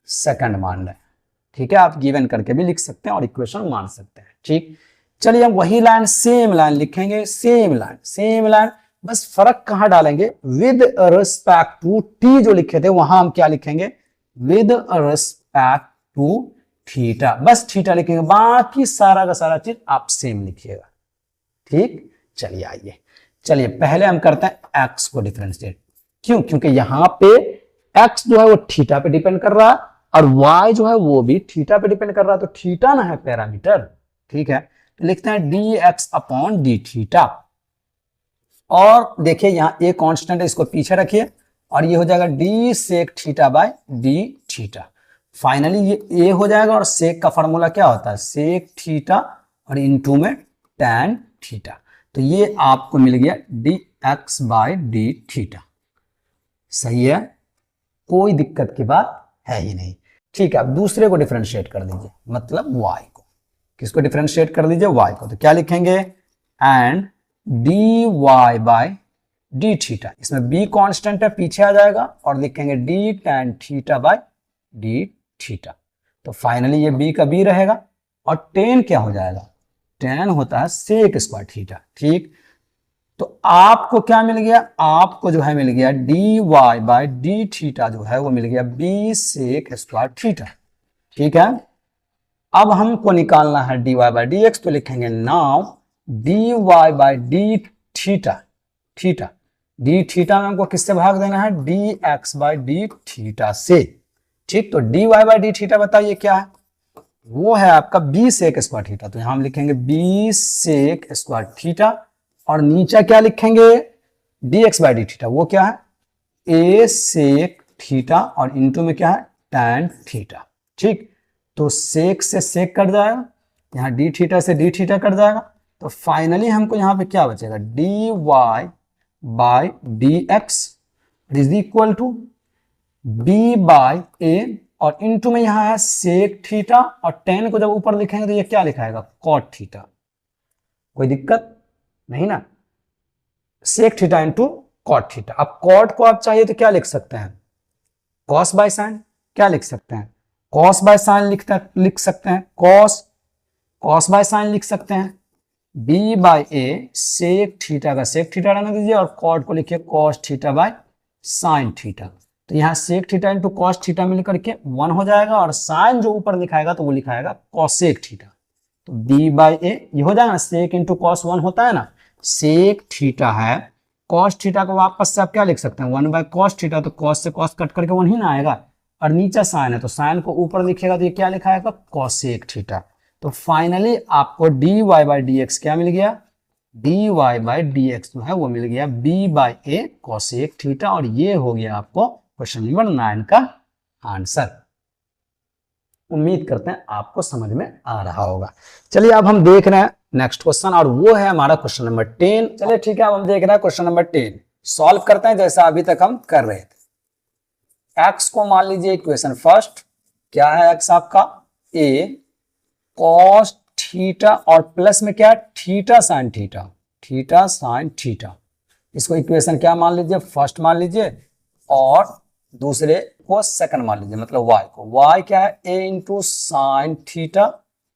सेकंड मान रहे हैं। ठीक है, आप गिवन करके भी लिख सकते हैं और इक्वेशन मान सकते हैं। ठीक, चलिए हम वही लाइन सेम लाइन लिखेंगे, सेम लाइन, बस फर्क कहां डालेंगे, विद रिस्पेक्ट टू t जो लिखे थे वहां हम क्या लिखेंगे विद रिस्पेक्ट टू थीटा, बस थीटा लिखेंगे, बाकी सारा का सारा चीज आप सेम लिखिएगा। ठीक, चलिए आइए, चलिए पहले हम करते हैं x को डिफरेंशिएट। क्यों? क्योंकि यहां पे x जो है वो थीटा पे डिपेंड कर रहा है, और y जो है वो भी थीटा पे डिपेंड कर रहा है, तो थीटा ना है पैरामीटर। ठीक है, तो लिखते हैं dx अपॉन डी थीटा, और देखिए यहां a कांस्टेंट है, इसको पीछे रखिए, और ये हो जाएगा d sec theta by d theta. Finally ये a हो जाएगा, और सेक का फॉर्मूला क्या होता है सेक थीटा, और इनटू में tan थीटा, तो ये आपको मिल गया d x by D theta. सही है, कोई दिक्कत की बात है ही नहीं। ठीक है, अब दूसरे को डिफरेंशिएट कर दीजिए, मतलब y को। किसको डिफरेंशिएट कर दीजिए y को, तो क्या लिखेंगे and d Y by D theta, इसमें b कांस्टेंट है पीछे आ जाएगा, और लिखेंगे d tan theta by D theta. तो फाइनली ये b का b रहेगा, और tan क्या हो जाएगा, tan होता है सेक स्क्वायर थीटा। ठीक, तो आपको क्या मिल गया, आपको जो है मिल गया dy बाय डी थीटा जो है वो मिल गया b सेक स्क्वायर थीटा। ठीक है, अब हमको निकालना है dy बाय डी एक्स, तो लिखेंगे now dy by d theta, theta d theta में हमको किससे भाग देना है, dx बाय डी थीटा से। ठीक, तो dy बाय डी थीटा बताइए क्या है, वो है आपका b सेक स्क्वायर थीटा। तो यहां हम लिखेंगे b सेक स्क्वायर थीटा, और नीचे क्या लिखेंगे dx बाय डी थीटा, वो क्या है a सेक थीटा, और इंटू में क्या है tan थीटा। ठीक, तो सेक से सेक कट जाएगा, यहाँ डी थीटा से डी थीटा कट जाएगा, तो फाइनली हमको यहाँ पे क्या बचेगा, dy bye dx is equal to b by a, और इनटू में यहाँ है सेक थीटा, और tan को जब ऊपर लिखेंगे तो ये क्या लिखाएगा कॉट थीटा। कोई दिक्कत नहीं ना, sec theta into cot theta. अब कॉट को आप चाहिए तो क्या लिख सकते हैं, कॉस बाय साइन, क्या लिख सकते हैं कॉस बाय साइन लिख सकते हैं, कॉस बाय साइन लिख सकते हैं, b by a sec theta का सेक थीटा रहने दीजिए, और कॉट को लिखिए cos theta by sine theta. तो यहाँ sec theta into cos theta मिलकर के 1 हो जाएगा, और साइन जो ऊपर लिखाएगा तो वो लिखाएगा कॉसेक थीटा। तो b बाय ए ये हो जाएगा ना, सेक इंटू कॉस 1 होता है ना, सेक थीटा है, कॉस थीटा को वापस से आप क्या लिख सकते हैं 1 बाय कॉस थीटा, तो कॉस से कॉस कट करके 1 ही ना आएगा, और नीचे साइन है तो साइन को ऊपर लिखेगा तो ये क्या लिखाएगा कॉसेक थीटा। तो फाइनली आपको dy बाय dx क्या मिल गया, dy बाय dx जो है वो मिल गया b by A cosec theta, और ये हो गया आपको क्वेश्चन नंबर 9 का आंसर। उम्मीद करते हैं आपको समझ में आ रहा होगा। चलिए अब हम देख रहे हैं नेक्स्ट क्वेश्चन, और वो है हमारा क्वेश्चन नंबर 10। चलिए ठीक है, अब हम देख रहे हैं क्वेश्चन नंबर 10, सॉल्व करते हैं जैसा अभी तक हम कर रहे थे। x को मान लीजिए इक्वेशन फर्स्ट, क्या है x आपका a कॉस थीटा, और प्लस में क्या है theta sine theta, theta sine theta. इसको इक्वेशन क्या मान लीजिए, फर्स्ट मान लीजिए, और दूसरे को सेकंड मान लीजिए, मतलब y को, y क्या है a इंटू साइन थीटा,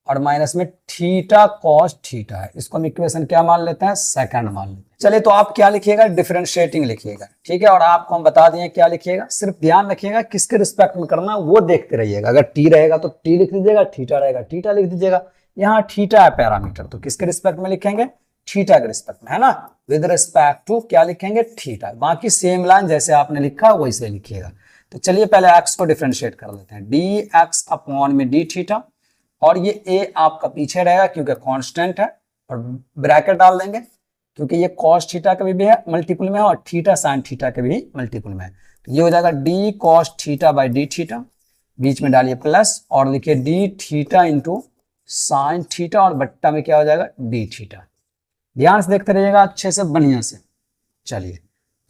और माइनस में थीटा कॉस थीटा है, इसको हम इक्वेशन क्या मान लेते हैं सेकंड मान लेते हैं। चलिए तो आप क्या लिखिएगा, डिफरेंशिएटिंग लिखिएगा। ठीक है, और आपको हम बता दिए क्या लिखिएगा, सिर्फ ध्यान रखिएगा किसके रिस्पेक्ट में करना वो देखते रहिएगा। अगर t रहेगा तो t लिख दीजिएगा, थीटा रहेगा थीटा लिख दीजिएगा। यहाँ थीटा है पैरामीटर, तो किसके रिस्पेक्ट में लिखेंगे थीटा के रिस्पेक्ट में, है ना, विद रिस्पेक्ट टू क्या लिखेंगे थीटा। बाकी सेम लाइन जैसे आपने लिखा वैसे लिखिएगा। तो चलिए पहले x को डिफरेंशिएट कर लेते हैं, dx अपॉन में डी थीटा, और ये a आपका पीछे रहेगा क्योंकि कांस्टेंट है, और ब्रैकेट डाल देंगे क्योंकि ये cos थीटा का भी है मल्टीपल में है, और थीटा sin थीटा के भी मल्टीपल में है। तो ये हो जाएगा d cos theta by d theta, बीच में डालिए प्लस, और लिखिए d theta into sine theta, और बट्टा में क्या हो जाएगा d थीटा। ध्यान से देखते रहिएगा अच्छे से बढ़िया से। चलिए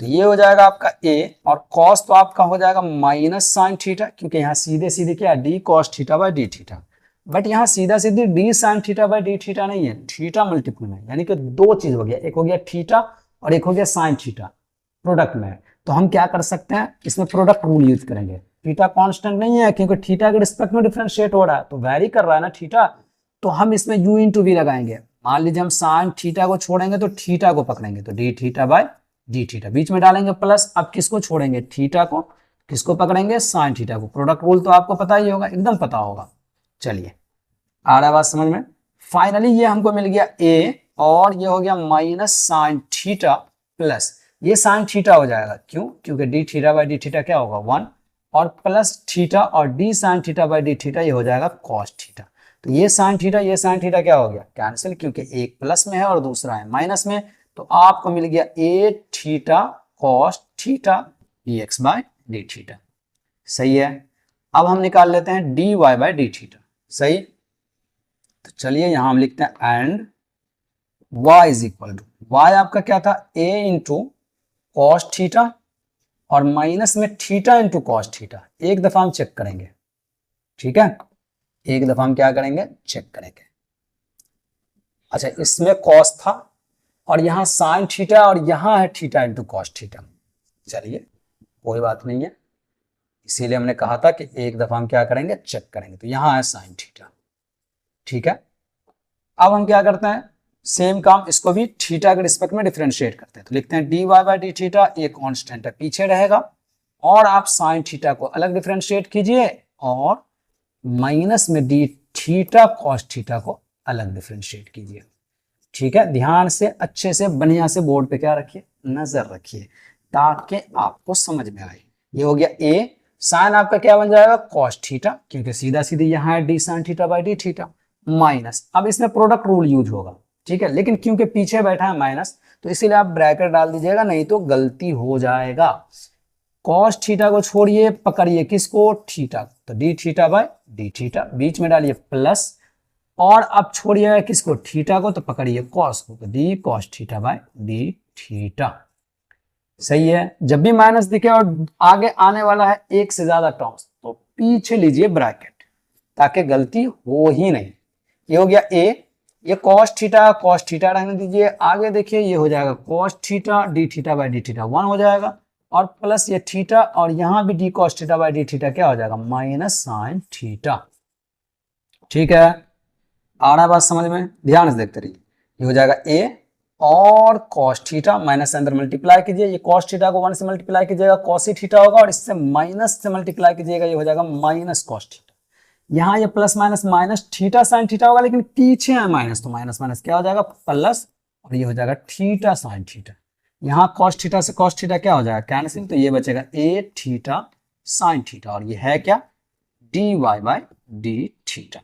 तो ये हो जाएगा आपका a, और cos तो आपका हो जाएगा माइनस साइन थीटा, क्योंकि यहाँ सीधे सीधे क्या है d cos theta by d theta, but यहाँ सीधा सीधी d sine theta by d theta नहीं है, थीटा मल्टीपल में, यानी कि दो चीज हो गया, एक हो गया थीटा और एक हो गया साइन थीटा, प्रोडक्ट में है। तो हम क्या कर सकते हैं, इसमें प्रोडक्ट रूल यूज करेंगे। थीटा कांस्टेंट नहीं है क्योंकि थीटा के रिस्पेक्ट में डिफरेंशिएट हो रहा है, तो वैरी कर रहा है ना थीटा, तो हम इसमें u इंटू वी लगाएंगे। मान लीजिए हम साइन थीटा को छोड़ेंगे तो थीटा को पकड़ेंगे, तो d theta by d theta, बीच में डालेंगे प्लस। अब किसको छोड़ेंगे थीटा को, किसको पकड़ेंगे साइन थीटा को। प्रोडक्ट रूल तो आपको पता ही होगा, एकदम पता होगा। चलिए आ रहा है बात समझ में। फाइनली ये हमको मिल गया a, और ये हो गया माइनस साइन थीटा प्लस, ये साइन थीटा हो जाएगा, क्यों, क्योंकि D theta by d theta क्या होगा 1, और प्लस थीटा, और d sine theta by d theta ये हो जाएगा कॉस थीटा। तो ये साइन थीटा क्या हो गया कैंसिल, क्योंकि एक प्लस में है और दूसरा है माइनस में। तो आपको मिल गया a theta cos theta dx by d theta. सही है, अब हम निकाल लेते हैं dy बाय डी थीटा। सही, तो चलिए यहां हम लिखते हैं and y is equal to, y आपका क्या था a इंटू कॉस थीटा, और माइनस में थीटा इंटू कॉस थीटा। एक दफा हम चेक करेंगे, ठीक है, एक दफा हम क्या करेंगे चेक करेंगे। अच्छा, इसमें कॉस था और यहाँ साइन थीटा, और यहाँ है थीटा इंटू कॉस थीटा। चलिए कोई बात नहीं है, इसीलिए हमने कहा था कि एक दफा हम क्या करेंगे चेक करेंगे। तो यहाँ है साइन थीटा, ठीक है। अब हम क्या करते हैं, सेम काम इसको भी थीटा के रिस्पेक्ट में डिफरेंशिएट करते हैं, तो लिखते हैं d Y by D theta, ये कांस्टेंट है पीछे रहेगा, और आप साइन थीटा को अलग डिफरेंशिएट कीजिए और माइनस में डी थीटा कॉस थीटा को अलग डिफरेंशिएट कीजिए। ठीक है, ध्यान से अच्छे से बढ़िया से बोर्ड पे क्या रखिए, नजर रखिए ताकि आपको समझ में आए। ये हो गया ए, साइन आपका क्या बन जाएगा, कॉस थीटा, क्योंकि सीधा सीधी यहाँ है D sine theta by D theta, minus, अब इसमें प्रोडक्ट रूल यूज होगा। ठीक है, लेकिन क्योंकि पीछे बैठा है माइनस, तो इसीलिए आप ब्रैकेट डाल दीजिएगा, नहीं तो गलती हो जाएगा। कॉस थीटा को छोड़िए, पकड़िए किसको, थीटा, तो d theta by D theta, बीच में डालिए प्लस, और अब छोड़िएगा किसको, थीटा को, तो पकड़िए कॉस को, तो d cos theta by D theta. सही है, जब भी माइनस दिखे और आगे आने वाला है एक से ज्यादा टर्म्स, तो पीछे लीजिए ब्रैकेट ताकि गलती हो ही नहीं। ये हो गया ए, ये कॉस थीटा रहने दीजिए, आगे देखिए ये हो जाएगा cos theta d theta by D theta 1 हो जाएगा, और प्लस ये थीटा, और यहां भी D cos theta by D theta क्या हो जाएगा, माइनस साइन थीटा। ठीक है, आ रहा है बात समझ में, ध्यान से देखते रहिए। ये हो जाएगा ए और कॉस थीटा, माइनस से अंदर मल्टीप्लाई कीजिए, ये कॉस थीटा को 1 से मल्टीप्लाई कीजिएगा, कॉस थीटा होगा, और इससे माइनस से मल्टीप्लाई कीजिएगा, ये हो जाएगा माइनस कॉस थीटा। यहाँ ये plus minus minus theta sine theta होगा, लेकिन पीछे है माइनस, तो माइनस माइनस क्या हो जाएगा, प्लस, और ये हो जाएगा थीटा साइन थीटा। यहाँ कॉस थीटा से कॉस थीटा क्या हो जाएगा, कैंसिल, तो ये बचेगा ए थीटा साइन थीटा, और ये है क्या, D Y by D theta.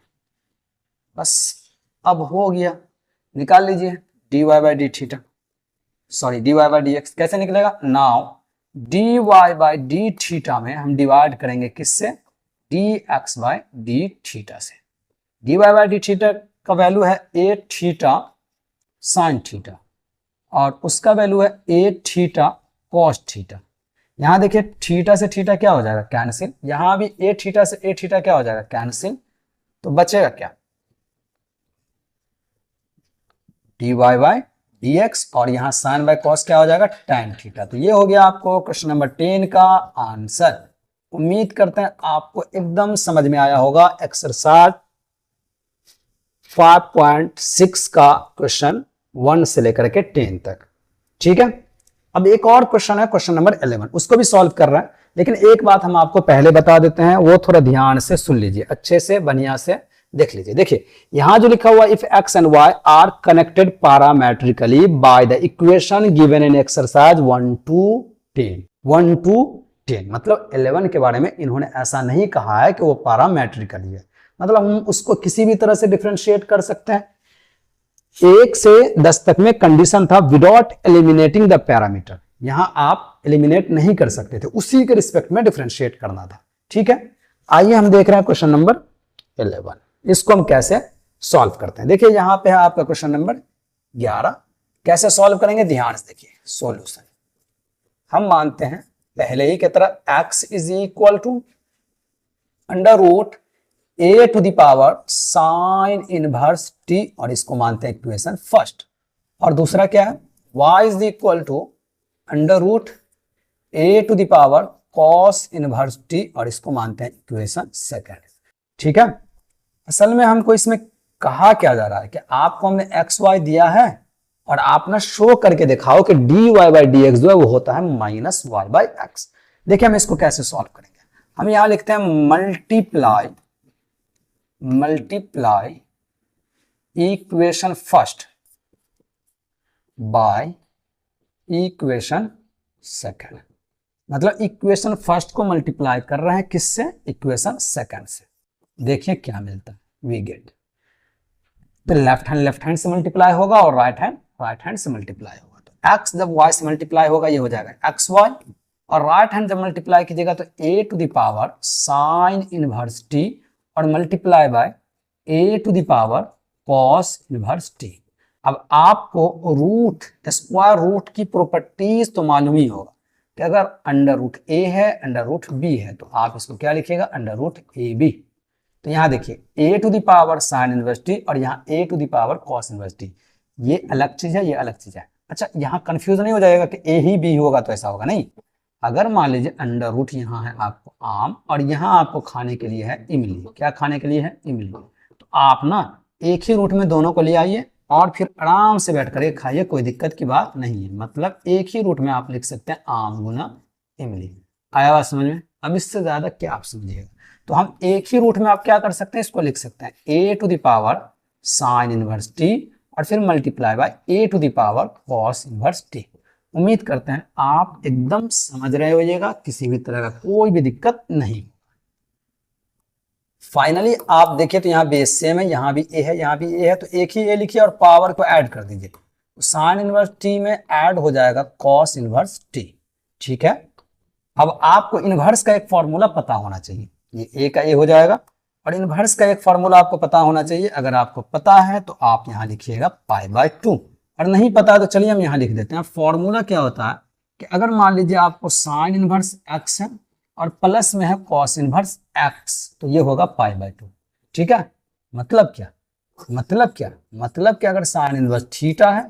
बस अब हो गया, निकाल लीजिए D Y by D theta, sorry D Y by D X. कैसे निकलेगा, now D Y by D theta में हम डिवाइड करेंगे किससे, D x by D theta से। D Y by D theta का वैल्यू है ए थीटा साइन थीटा, और उसका वैल्यू है ए थीटा कॉस थीटा। यहां देखिए थीटा से थीटा क्या हो जाएगा, कैंसिल, यहां भी ए थीटा से ए थीटा क्या हो जाएगा, कैंसिल, तो बचेगा क्या, D Y by D x, और यहां साइन बाय कॉस क्या हो जाएगा, टैन थीटा। तो ये हो गया आपको क्वेश्चन नंबर 10 का आंसर। उम्मीद करते हैं आपको एकदम समझ में आया होगा एक्सरसाइज 5.6 का क्वेश्चन 1 से लेकर के 10 तक। ठीक है, अब एक और क्वेश्चन है, क्वेश्चन नंबर 11, उसको भी सॉल्व कर रहा है, लेकिन एक बात हम आपको पहले बता देते हैं, वो थोड़ा ध्यान से सुन लीजिए, अच्छे से बढ़िया से देख लीजिए। देखिए यहां जो लिखा हुआ, if X and Y are connected parametrically by the equation given in exercise 1 to 10, मतलब 11 के बारे में इन्होंने ऐसा नहीं कहा है कि वो पैरामेट्रिकली है, मतलब हम उसको किसी भी तरह से डिफरेंशिएट कर सकते हैं। 1 से 10 तक में कंडीशन था विदाउट एलिमिनेटिंग द पैरामीटर, यहां आप एलिमिनेट नहीं कर सकते थे, उसी के रिस्पेक्ट में डिफरेंशिएट करना था। ठीक है, आइए हम देख रहे हैं क्वेश्चन नंबर 11, इसको हम कैसे सॉल्व करते हैं। देखिए यहां पे है आपका क्वेश्चन नंबर 11, कैसे सॉल्व करेंगे, ध्यान से देखिए। सॉल्यूशन हम मानते हैं पहले ही की तरह x is equal to under root a to the power sine inverse t, और इसको मानते हैं इक्वेशन फर्स्ट, और दूसरा क्या है, y is equal to under root a to the power cos inverse t, और इसको मानते हैं इक्वेशन सेकंड। ठीक है, असल में हमको इसमें कहा क्या जा रहा है कि आपको हमने एक्स वाई दिया है और आप ना शो करके दिखाओ कि d Y by D x जो है वो होता है माइनस वाई बाई एक्स। देखिए हम इसको कैसे सॉल्व करेंगे, हम यहां लिखते हैं multiply equation first by equation second, मतलब इक्वेशन फर्स्ट को मल्टीप्लाई कर रहे हैं किससे, इक्वेशन सेकंड से। देखिए क्या मिलता है, वी गेट, तो लेफ्ट हैंड से मल्टीप्लाई होगा और राइट हैंड से मल्टीप्लाई होगा, तो x जब y से मल्टीप्लाई होगा ये हो जाएगा एक्स वाई, और राइट हैंड जब मल्टीप्लाई कीजिएगा तो a to the power sine inverse t, और multiply by a to the power cos inverse t। अब आपको रूट स्क्वायर रूट की प्रॉपर्टीज तो मालूम ही होगा कि अगर अंडर रूट a है अंडर रूट b है, तो आप इसको क्या लिखिएगा, अंडर रूट ab। तो यहां देखिए a to the power sine inverse t, और यहाँ a to the power cos inverse t, ये अलग चीज है, ये अलग चीज है। अच्छा यहाँ कंफ्यूज नहीं हो जाएगा कि a ही b होगा, तो ऐसा होगा नहीं। अगर मान लीजिए अंडर रूट यहाँ है आपको आम, और यहाँ आपको खाने के लिए है इमली, क्या खाने के लिए है, इमली, तो आप ना एक ही रूट में दोनों को ले आइए और फिर आराम से बैठ कर खाइए, कोई दिक्कत की बात नहीं है। मतलब एक ही रूट में आप लिख सकते हैं आम गुना इमली। आया बात समझ में? अब इससे ज्यादा क्या आप समझिएगा। तो हम एक ही रूट में आप क्या कर सकते हैं, इसको लिख सकते हैं A to the power sine inverse T और फिर multiply by A to the power cos inverse T. उम्मीद करते हैं आप एकदम समझ रहे होइएगा, किसी भी तरह का कोई भी दिक्कत नहीं। फाइनली आप देखिए तो यहाँ बेस सेम है, यहाँ भी ए है, यहाँ भी ए है, तो एक ही ए लिखिए और पावर को ऐड कर दीजिए। साइन इनवर्स टी में ऐड हो जाएगा कॉस इनवर्स टी। ठीक है, अब आपको इनवर्स का एक फॉर्मूला पता होना चाहिए। ये ए का ए हो जाएगा और इनवर्स का एक फॉर्मूला आपको पता होना चाहिए। अगर आपको पता है तो आप यहाँ लिखिएगा पाई बाय 2, और नहीं पता है तो चलिए हम यहाँ लिख देते हैं। फॉर्मूला क्या होता है कि अगर मान लीजिए आपको साइन इनवर्स एक्स है और प्लस में है कॉस इनवर्स एक्स, तो ये होगा पाई बाय 2। ठीक है, मतलब क्या, मतलब क्या अगर साइन इनवर्स थीटा है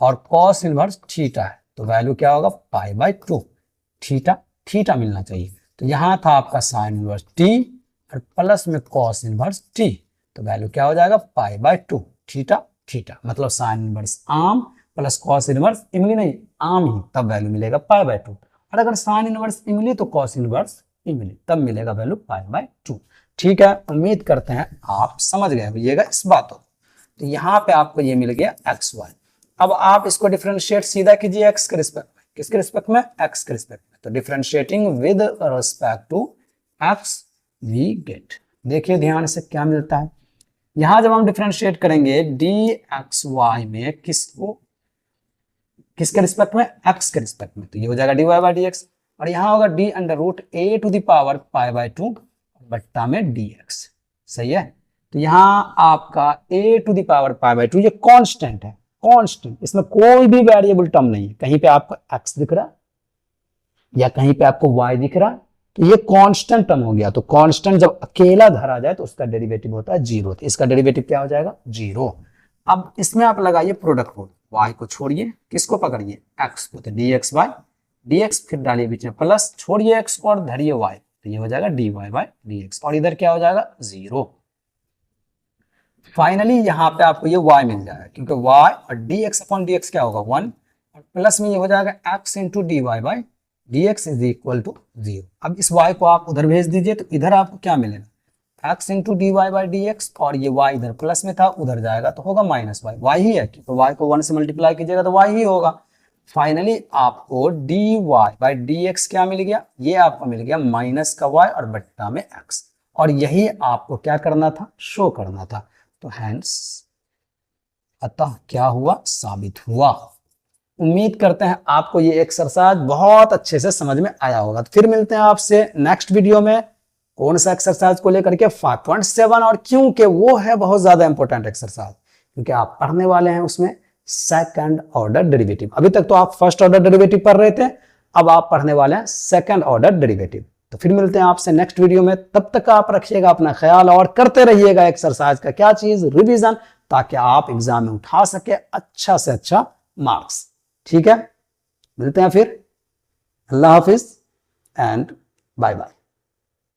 और कॉस इनवर्स थीटा है तो वैल्यू क्या होगा, पाई बाय 2। थीटा मिलना चाहिए, तो यहां था आपका साइन इनवर्स टी और प्लस में कॉस इनवर्स टी, तो वैल्यू क्या हो जाएगा, पाई बाय 2 थीटा। मतलब साइन इनवर्स आम प्लस कॉस इनवर्स इमली, नहीं आम ही, तब वैल्यू मिलेगा पाई बाय 2। और अगर साइन इनवर्स इमली तो कॉस इनवर्स इमली, तब मिलेगा वैल्यू पाई बाय 2। ठीक है, उम्मीद करते हैं आप समझ गए होइएगा इस बात को। तो यहाँ पे आपको ये मिल गया एक्स वाई। अब आप इसको डिफरेंशिएट सीधा कीजिए एक्स के रिस्पेक्ट में। किसके रिस्पेक्ट में, एक्स के रिस्पेक्ट में। तो differentiating with respect to x we get, देखिए ध्यान से क्या मिलता है। यहां जब हम डिफरेंशिएट करेंगे डी एक्स वाई में किसके रिस्पेक्ट में, एक्स के रिस्पेक्ट में, तो ये हो जाएगा d Y by D x. और यहाँ होगा d under root a to the power pi by 2 बट्टा में डी एक्स। सही है, तो यहाँ आपका A to the power pi by 2 ये कांस्टेंट है, कांस्टेंट, इसमें कोई भी वेरिएबल टर्म नहीं है। कहीं पे आपको एक्स दिख रहा या कहीं पे आपको वाई दिख रहा, तो ये कांस्टेंट टर्म हो गया। तो कांस्टेंट जब अकेला धरा जाए तो उसका डेरिवेटिव होता है 0, तो इसका डेरिवेटिव क्या हो जाएगा, 0। अब इसमें आप लगाइए प्रोडक्ट रूल, y को छोड़िए, किसको पकड़िए, x को, तो dx बाय dx, फिर डालिए बीच में प्लस, छोड़िए x को और धरिए y, तो ये हो जाएगा dy बाय dx, और इधर क्या हो जाएगा 0। फाइनली यहाँ पे आपको ये y मिल जाएगा, क्योंकि y और dx अपॉन dx क्या होगा 1, और प्लस में ये हो जाएगा x into dy bye dx is equal to 0। अब इस y को आप उधर भेज दीजिए, तो इधर आपको क्या मिलेगा, x into d Y by D x, और ये y इधर प्लस में था उधर जाएगा तो होगा माइनस वाई, y ही है, क्योंकि y को 1 से मल्टीप्लाई कीजिएगा तो y ही होगा। फाइनली आपको d Y by D x क्या मिल गया, ये आपको मिल गया माइनस का y और बट्टा में x, और यही आपको क्या करना था, शो करना था। तो हैंस अतः क्या हुआ, साबित हुआ। उम्मीद करते हैं आपको ये एक्सरसाइज बहुत अच्छे से समझ में आया होगा। तो फिर मिलते हैं आपसे नेक्स्ट वीडियो में, कौन सा एक्सरसाइज को लेकर के 5.7, और क्योंकि वो है बहुत ज्यादा इंपॉर्टेंट एक्सरसाइज, क्योंकि आप पढ़ने वाले हैं उसमें सेकंड ऑर्डर डेरिवेटिव। अभी तक तो आप फर्स्ट ऑर्डर डेरिवेटिव पढ़ रहे थे, अब आप पढ़ने वाले हैं सेकंड ऑर्डर डेरिवेटिव। तो फिर मिलते हैं आपसे नेक्स्ट वीडियो में, तब तक आप रखिएगा अपना ख्याल और करते रहिएगा एक्सरसाइज का क्या चीज, रिवीजन, ताकि आप एग्जाम में उठा सके अच्छा से अच्छा मार्क्स। ठीक है, मिलते हैं फिर, अल्लाह हाफिज एंड बाय बाय।